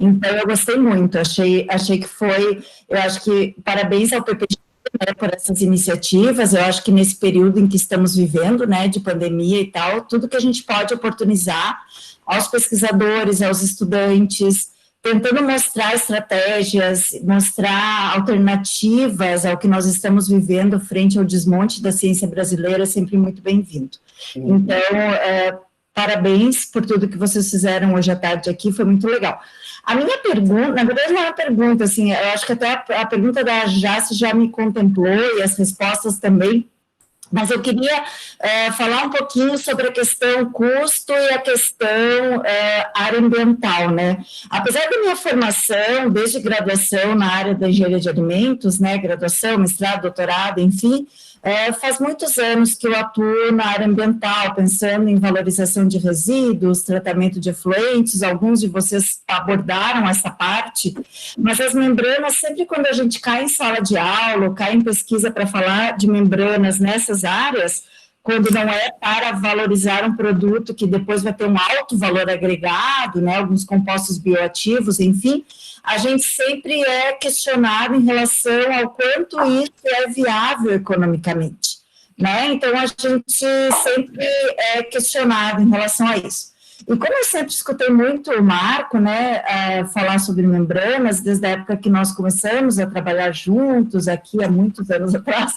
Então, eu gostei muito, achei que foi, eu acho que parabéns ao PPG, né, por essas iniciativas, eu acho que nesse período em que estamos vivendo, né, de pandemia e tal, tudo que a gente pode oportunizar aos pesquisadores, aos estudantes, tentando mostrar estratégias, mostrar alternativas ao que nós estamos vivendo frente ao desmonte da ciência brasileira, é sempre muito bem-vindo. Então, parabéns por tudo que vocês fizeram hoje à tarde aqui, foi muito legal. A minha pergunta, na verdade não é uma pergunta, assim, eu acho que até a pergunta da Jace já me contemplou e as respostas também, mas eu queria falar um pouquinho sobre a questão custo e a questão área ambiental, né? Apesar da minha formação, desde graduação na área da engenharia de alimentos, né, graduação, mestrado, doutorado, enfim, faz muitos anos que eu atuo na área ambiental, pensando em valorização de resíduos, tratamento de efluentes, alguns de vocês abordaram essa parte, mas as membranas, sempre quando a gente cai em sala de aula, cai em pesquisa para falar de membranas nessas áreas, quando não é para valorizar um produto que depois vai ter um alto valor agregado, né, alguns compostos bioativos, enfim, a gente sempre é questionado em relação ao quanto isso é viável economicamente, né? Então, a gente sempre é questionado em relação a isso. E como eu sempre escutei muito o Marco, né, falar sobre membranas, desde a época que nós começamos a trabalhar juntos, aqui há muitos anos atrás,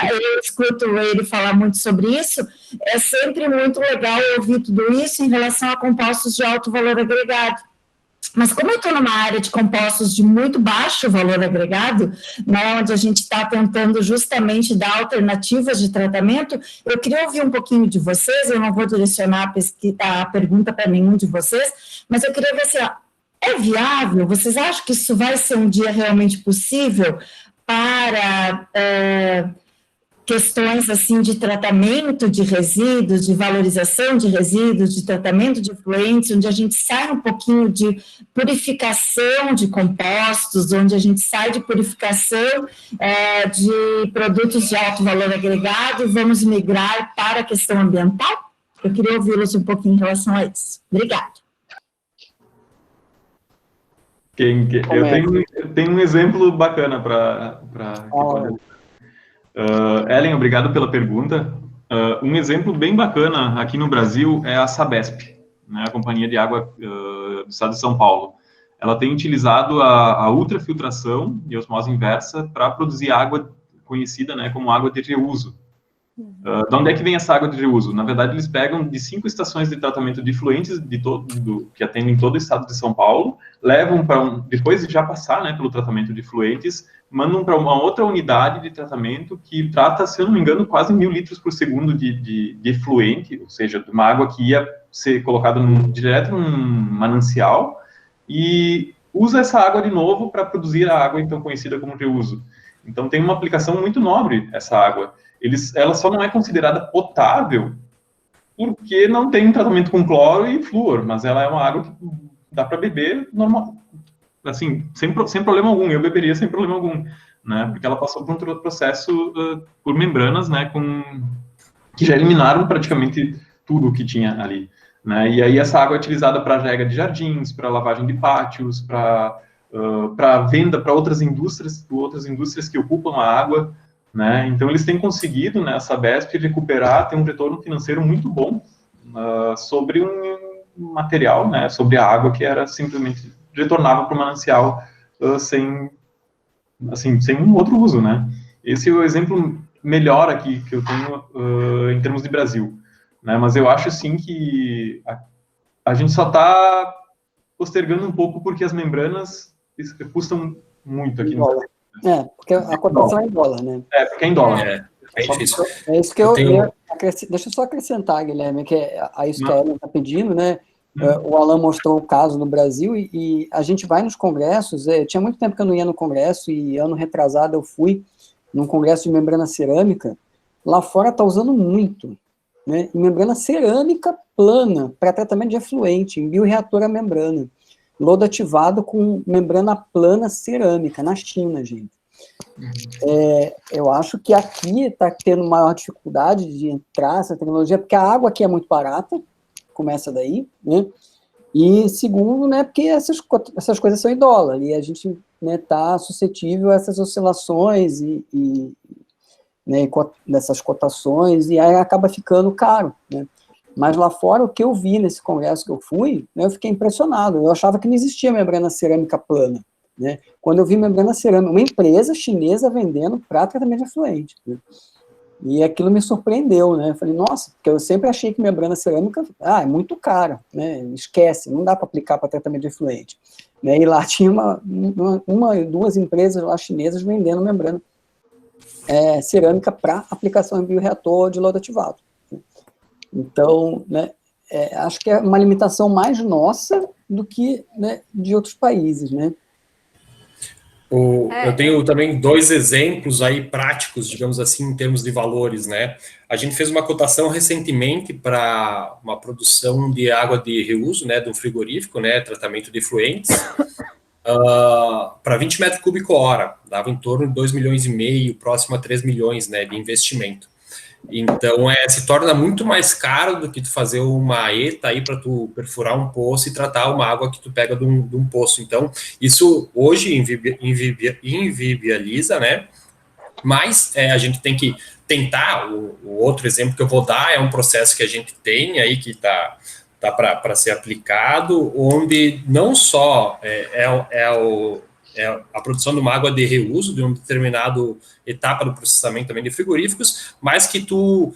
eu escuto ele falar muito sobre isso, é sempre muito legal ouvir tudo isso em relação a compostos de alto valor agregado. Mas como eu estou numa área de compostos de muito baixo valor agregado, né, onde a gente está tentando justamente dar alternativas de tratamento, eu queria ouvir um pouquinho de vocês, eu não vou direcionar a pergunta para nenhum de vocês, mas eu queria ver se é viável, vocês acham que isso vai ser um dia realmente possível para questões assim de tratamento de resíduos, de valorização de resíduos, de tratamento de efluentes, onde a gente sai um pouquinho de purificação de compostos, onde a gente sai de purificação de produtos de alto valor agregado e vamos migrar para a questão ambiental? Eu queria ouvi-los um pouquinho em relação a isso. Obrigada. Eu tenho um exemplo bacana para Ellen, obrigado pela pergunta. Um exemplo bem bacana aqui no Brasil é a Sabesp, né, a Companhia de Água do Estado de São Paulo. Ela tem utilizado a ultrafiltração e osmose inversa para produzir água conhecida, né, como água de reuso. De onde é que vem essa água de reuso? Na verdade, eles pegam de 5 estações de tratamento de efluentes que atendem todo o estado de São Paulo, levam para depois de já passar, né, pelo tratamento de efluentes, mandam para uma outra unidade de tratamento que trata, se eu não me engano, quase 1.000 litros por segundo de efluente, ou seja, de uma água que ia ser colocada direto num manancial, e usa essa água de novo para produzir a água então conhecida como reuso. Então tem uma aplicação muito nobre essa água. Ela só não é considerada potável porque não tem um tratamento com cloro e flúor, mas ela é uma água que dá para beber normal, assim, sem problema algum. Eu beberia sem problema algum, né? Porque ela passou por um processo por membranas, né, que já eliminaram praticamente tudo o que tinha ali, né? E aí essa água é utilizada para rega de jardins, para lavagem de pátios, para venda para outras indústrias que ocupam a água, né? Então eles têm conseguido, né, essa Sabesp recuperar, ter um retorno financeiro muito bom sobre um material, né, sobre a água que era simplesmente retornava para o manancial sem um outro uso, né? Esse é o exemplo melhor aqui que eu tenho em termos de Brasil, né? Mas eu acho sim que a gente só está postergando um pouco porque as membranas custam muito aqui no Brasil. Porque a cotação é em dólar, né? Porque é em dólar. É difícil. É isso que deixa eu só acrescentar, Guilherme, que é isso que a Ellen está pedindo, né? O Alan mostrou o caso no Brasil e a gente vai nos congressos. Tinha muito tempo que eu não ia no congresso e ano retrasado eu fui num congresso de membrana cerâmica. Lá fora está usando muito, né? E membrana cerâmica plana para tratamento de efluente, em bioreator a membrana. Lodo ativado com membrana plana cerâmica, na China, gente. Eu acho que aqui está tendo maior dificuldade de entrar essa tecnologia, porque a água aqui é muito barata, começa daí, né? E segundo, né, porque essas coisas são em dólar, e a gente está suscetível a essas oscilações né, dessas cotações, e aí acaba ficando caro, né? Mas lá fora, o que eu vi nesse congresso que eu fui, né, eu fiquei impressionado. Eu achava que não existia membrana cerâmica plana, né? Quando eu vi membrana cerâmica, uma empresa chinesa vendendo para tratamento de efluente, né? E aquilo me surpreendeu, né? Eu falei, nossa, porque eu sempre achei que membrana cerâmica é muito cara, né? Esquece, não dá para aplicar para tratamento de efluente, né? E lá tinha duas empresas lá chinesas vendendo membrana cerâmica para aplicação em bioreator de lodo ativado. Então, né, acho que é uma limitação mais nossa do que, né, de outros países, né? Eu tenho também 2 exemplos aí práticos, digamos assim, em termos de valores, né? A gente fez uma cotação recentemente para uma produção de água de reuso, né, de um frigorífico, né, tratamento de efluentes, para 20 metros cúbicos hora, dava em torno de 2,5 milhões, próximo a 3 milhões, né, de investimento. Então, se torna muito mais caro do que tu fazer uma ETA aí para tu perfurar um poço e tratar uma água que tu pega de um poço. Então, isso hoje inviabiliza, né? Mas a gente tem que tentar. O outro exemplo que eu vou dar é um processo que a gente tem aí que tá para ser aplicado, onde não só a produção de uma água de reuso de uma determinada etapa do processamento também de frigoríficos, mas que tu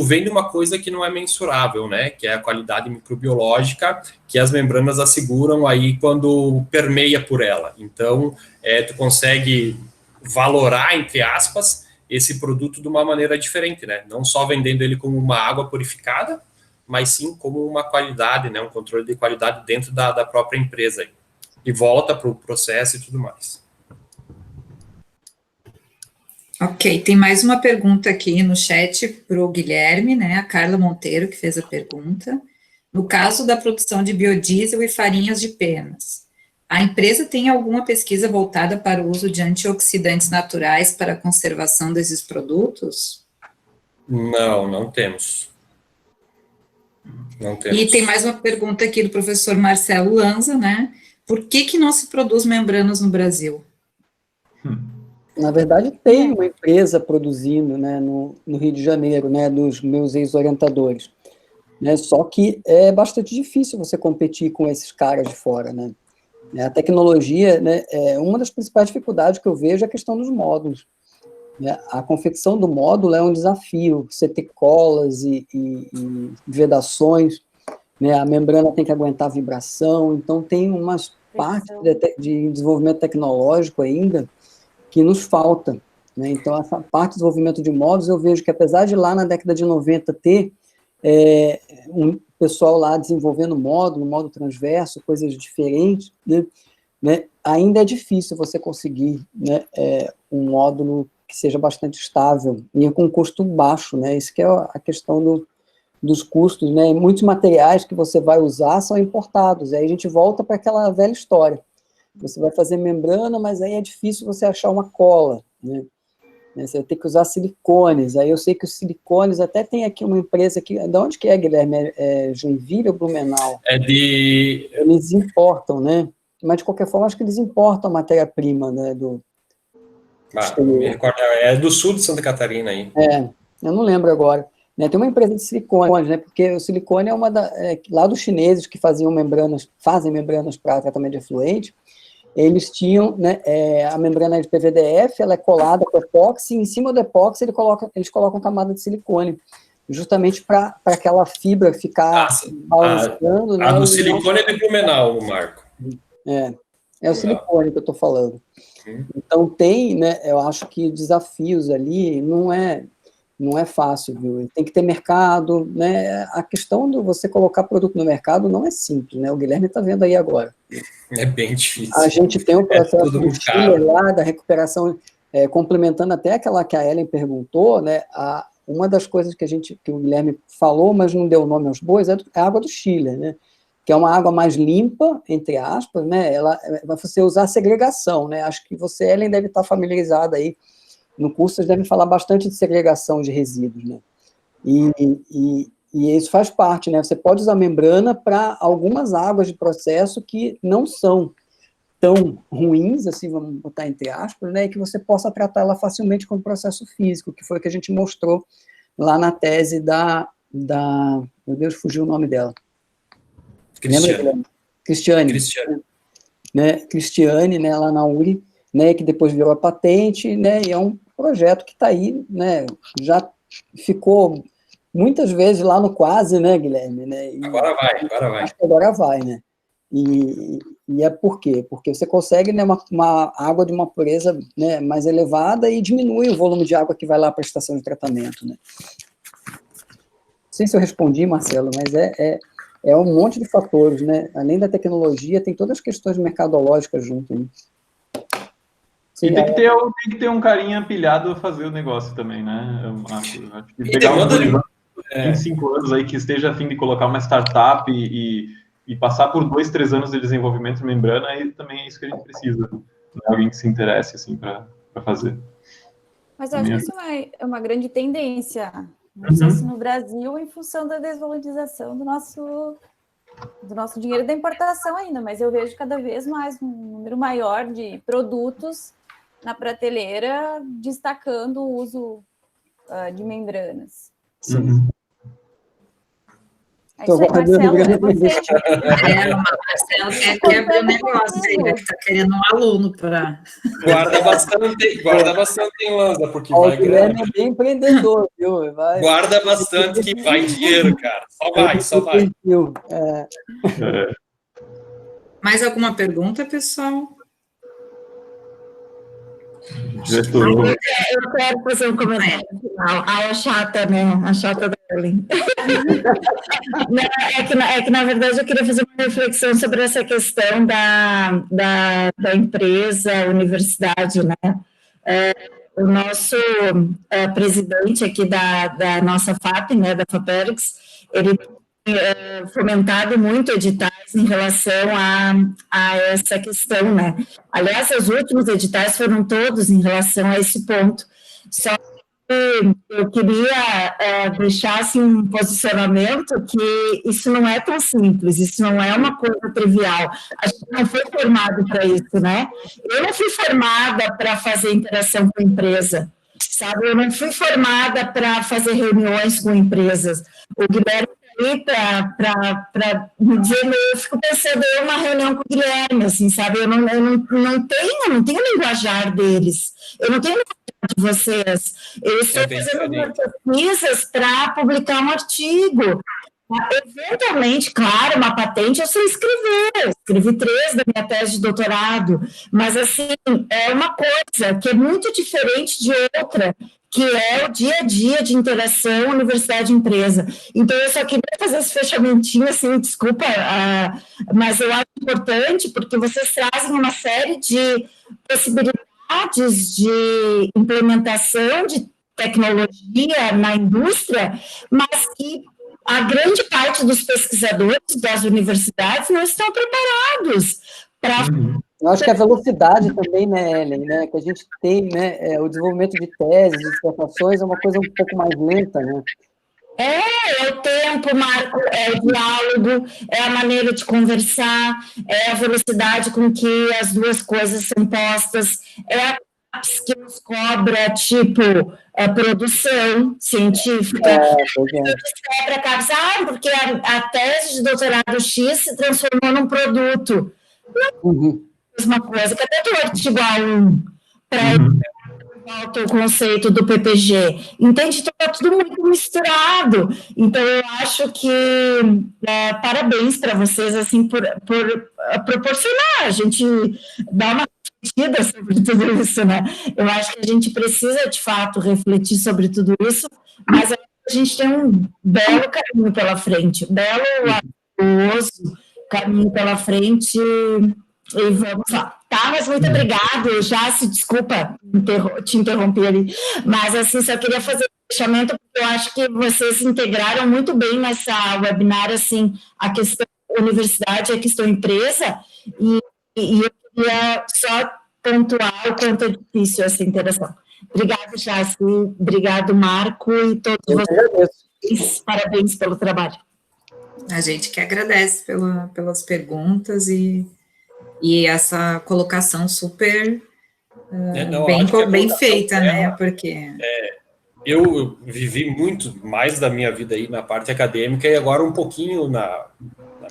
vende uma coisa que não é mensurável, né? Que é a qualidade microbiológica que as membranas asseguram aí quando permeia por ela. Então, tu consegue valorar, entre aspas, esse produto de uma maneira diferente, né? Não só vendendo ele como uma água purificada, mas sim como uma qualidade, né? Um controle de qualidade dentro da própria empresa aí. E volta para o processo e tudo mais. Ok, tem mais uma pergunta aqui no chat para o Guilherme, né? A Carla Monteiro, que fez a pergunta. No caso da produção de biodiesel e farinhas de penas, a empresa tem alguma pesquisa voltada para o uso de antioxidantes naturais para a conservação desses produtos? Não temos. Não temos. E tem mais uma pergunta aqui do professor Marcelo Lanza, né? por que não se produz membranas no Brasil? Na verdade, tem uma empresa produzindo, né, no Rio de Janeiro, né, dos meus ex-orientadores, né, só que é bastante difícil você competir com esses caras de fora, né. A tecnologia, né, uma das principais dificuldades que eu vejo é a questão dos módulos. Né? A confecção do módulo é um desafio, você ter colas e vedações, né, a membrana tem que aguentar vibração, então tem umas partes de desenvolvimento tecnológico ainda que nos falta, né? Então essa parte de desenvolvimento de módulos, eu vejo que apesar de lá na década de 90 ter um pessoal lá desenvolvendo módulo transverso, coisas diferentes, né, ainda é difícil você conseguir, né, um módulo que seja bastante estável e com custo baixo, né? Isso que é a questão dos custos, né? E muitos materiais que você vai usar são importados, aí a gente volta para aquela velha história. Você vai fazer membrana, mas aí é difícil você achar uma cola, né? Você vai ter que usar silicones, aí eu sei que os silicones, até tem aqui uma empresa aqui, de onde que é, Guilherme? É Joinville ou Blumenau? Eles importam, né? Mas, de qualquer forma, acho que eles importam a matéria-prima, né, me recordo, é do sul de Santa Catarina aí. Eu não lembro agora. Né, tem uma empresa de silicones, né, porque o silicone é lá dos chineses que fazem membranas para tratamento de efluente, eles tinham, né, a membrana de PVDF, ela é colada com epóxi, e em cima do epóxi eles colocam camada de silicone, justamente para aquela fibra ficar balançando. A do silicone é de Blumenau, Marco. É o silicone que eu estou falando. Então tem, né, eu acho que desafios ali não é fácil, viu? Tem que ter mercado, né? A questão de você colocar produto no mercado não é simples, né? O Guilherme está vendo aí agora. É bem difícil. A gente tem um processo do Chile lá, da recuperação, complementando até aquela que a Ellen perguntou, né? Uma das coisas que o Guilherme falou, mas não deu nome aos bois, é a água do Chile, né? Que é uma água mais limpa, entre aspas, né? Ela vai você usar segregação, né? Acho que você, Ellen, deve estar familiarizada aí. No curso, vocês devem falar bastante de segregação de resíduos, né? E isso faz parte, né? Você pode usar membrana para algumas águas de processo que não são tão ruins, assim, vamos botar entre aspas, né? E que você possa tratar ela facilmente como processo físico, que foi o que a gente mostrou lá na tese da meu Deus, fugiu o nome dela. Cristiane. Né? Cristiane, né? Lá na URI, né? Que depois virou a patente, né? E é um projeto que está aí, né? Já ficou muitas vezes lá no quase, né, Guilherme? Né? Agora vai. Acho que agora vai, né? E é por quê? Porque você consegue, né, uma água de uma pureza, né, mais elevada e diminui o volume de água que vai lá para a estação de tratamento, né? Não sei se eu respondi, Marcelo, mas é um monte de fatores, né? Além da tecnologia, tem todas as questões mercadológicas junto, né? Sim, e tem que ter um carinha pilhado a fazer o negócio também, né? Eu acho que pegar em 5 anos aí que esteja a fim de colocar uma startup e passar por 2, 3 anos de desenvolvimento de membrana, aí também é isso que a gente precisa. Né? Alguém que se interesse, assim, para fazer. Mas eu acho que isso é uma grande tendência. Não sei se no Brasil, em função da desvalorização do nosso dinheiro da importação ainda, mas eu vejo cada vez mais um número maior de produtos na prateleira destacando o uso de membranas. Sim. É isso aí, Marcelo, é você. Marcelo quer abrir um negócio aí, né, que está querendo um aluno para... Guarda bastante, Lanza, porque vai grana. É bem empreendedor, viu? Guarda bastante que vai dinheiro, cara. Só vai. Mais alguma pergunta, pessoal? Eu quero fazer um comentário final. A chata, né? A chata da Ellen. É que, na verdade, eu queria fazer uma reflexão sobre essa questão da empresa, universidade, né? O nosso presidente aqui da nossa FAP, né, da FAPERGS, ele fomentado muito editais em relação a essa questão, né? Aliás, os últimos editais foram todos em relação a esse ponto. Só eu queria deixar assim, um posicionamento que isso não é tão simples, isso não é uma coisa trivial. A gente não foi formado para isso, né? Eu não fui formada para fazer interação com empresa, sabe? Eu não fui formada para fazer reuniões com empresas. O Guilherme para me dizer, eu fico pensando em uma reunião com o Guilherme, assim, sabe? Eu não tenho o linguajar deles, eu não tenho o linguajar de vocês. Eu estou fazendo pesquisas para publicar um artigo. Eventualmente, claro, uma patente eu sei escrever, escrevi 3 da minha tese de doutorado, mas, assim, é uma coisa que é muito diferente de outra, que é o dia a dia de interação universidade-empresa. Então, eu só queria fazer esse fechamentinho, assim, desculpa, mas eu acho importante, porque vocês trazem uma série de possibilidades de implementação de tecnologia na indústria, mas que a grande parte dos pesquisadores das universidades não estão preparados para... Eu acho que a velocidade também, né, Ellen, né, que a gente tem, né, o desenvolvimento de teses, de dissertações é uma coisa um pouco mais lenta, né? É o tempo, Marco, é o diálogo, é a maneira de conversar, é a velocidade com que as duas coisas são postas, é a que nos cobra, tipo, a produção científica, quebra a cabeça, porque a tese de doutorado X se transformou num produto. Não é a mesma coisa, cadê o artigo A1 para volta o conceito do PPG? Entende? Então, está tudo muito misturado. Então, eu acho que parabéns para vocês, assim, por proporcionar, a gente dá uma sobre tudo isso, né? Eu acho que a gente precisa, de fato, refletir sobre tudo isso, mas a gente tem um belo caminho pela frente, belo, laborioso caminho pela frente, e vamos lá. Tá, mas muito obrigado, já se desculpa te interromper ali, mas assim, só queria fazer um fechamento, porque eu acho que vocês integraram muito bem nessa webinar, assim, a questão universidade, a questão empresa, e eu queria só pontuar o quanto é difícil essa interação. Obrigada, Jaci, obrigado, Marco, e todos vocês. Parabéns pelo trabalho. A gente que agradece pelas perguntas e essa colocação super bem feita, né? Porque... Eu vivi muito mais da minha vida aí na parte acadêmica e agora um pouquinho na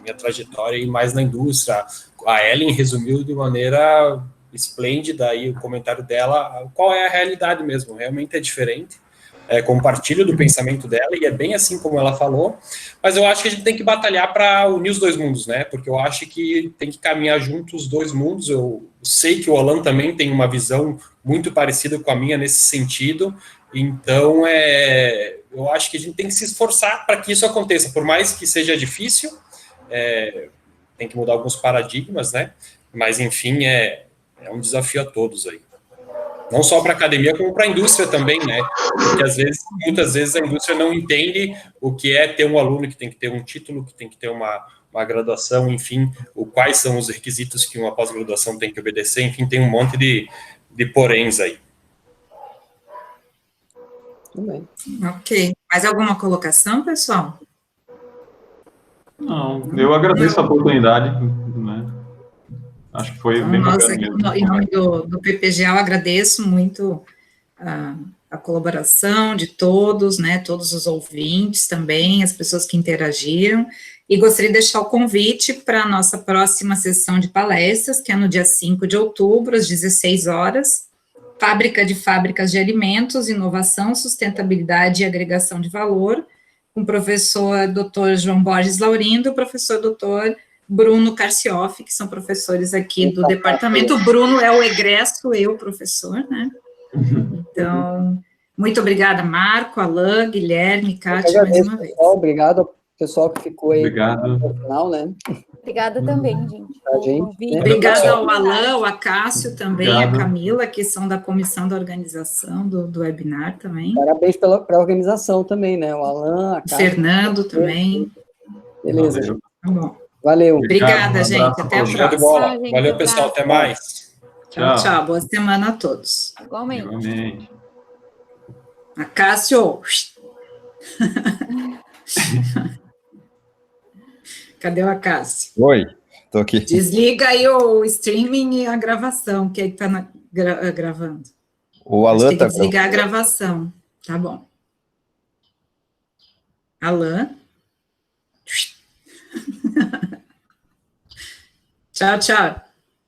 minha trajetória e mais na indústria. A Ellen resumiu de maneira esplêndida aí o comentário dela, qual é a realidade mesmo, realmente é diferente. Compartilho do pensamento dela, e é bem assim como ela falou, mas eu acho que a gente tem que batalhar para unir os dois mundos, né? Porque eu acho que tem que caminhar junto os dois mundos. Eu sei que o Alan também tem uma visão muito parecida com a minha nesse sentido, então eu acho que a gente tem que se esforçar para que isso aconteça, por mais que seja difícil, tem que mudar alguns paradigmas, né? Mas, enfim, é um desafio a todos aí. Não só para a academia, como para a indústria também, né? Porque, muitas vezes, a indústria não entende o que é ter um aluno que tem que ter um título, que tem que ter uma graduação, enfim, quais são os requisitos que uma pós-graduação tem que obedecer, enfim, tem um monte de poréns aí. Ok. Mais alguma colocação, pessoal? Não, eu agradeço a oportunidade, né? Acho que foi bem bacana mesmo. Em nome do PPGA, eu agradeço muito a colaboração de todos, né, todos os ouvintes também, as pessoas que interagiram, e gostaria de deixar o convite para a nossa próxima sessão de palestras, que é no dia 5 de outubro, às 16 horas, Fábrica de Fábricas de Alimentos, Inovação, Sustentabilidade e Agregação de Valor, com o professor Dr. João Borges Laurindo, o professor Dr. Bruno Carcioff, que são professores aqui do departamento. O Bruno é o egresso, eu, professor, né? Então, muito obrigada, Marco, Alain, Guilherme, Kátia, mais uma vez. Obrigado ao pessoal que ficou aí no final, né? Obrigada também, gente. Obrigada ao Alain, ao Acácio também, a Camila, que são da comissão da organização do webinar também. Parabéns para a organização também, né? O Alain, a Cátia. Fernando também. Beleza. Tá bom. Valeu. Obrigada, gente. Até a próxima. Valeu, pessoal. Até mais. Tchau, tchau. Boa semana a todos. Igualmente. Acácio! Cadê o Acácio? Oi, estou aqui. Desliga aí o streaming e a gravação, que aí está gravando. O Acho Alan que tem que está desligar a gravação. Tá bom. Alan? Tchau, tchau.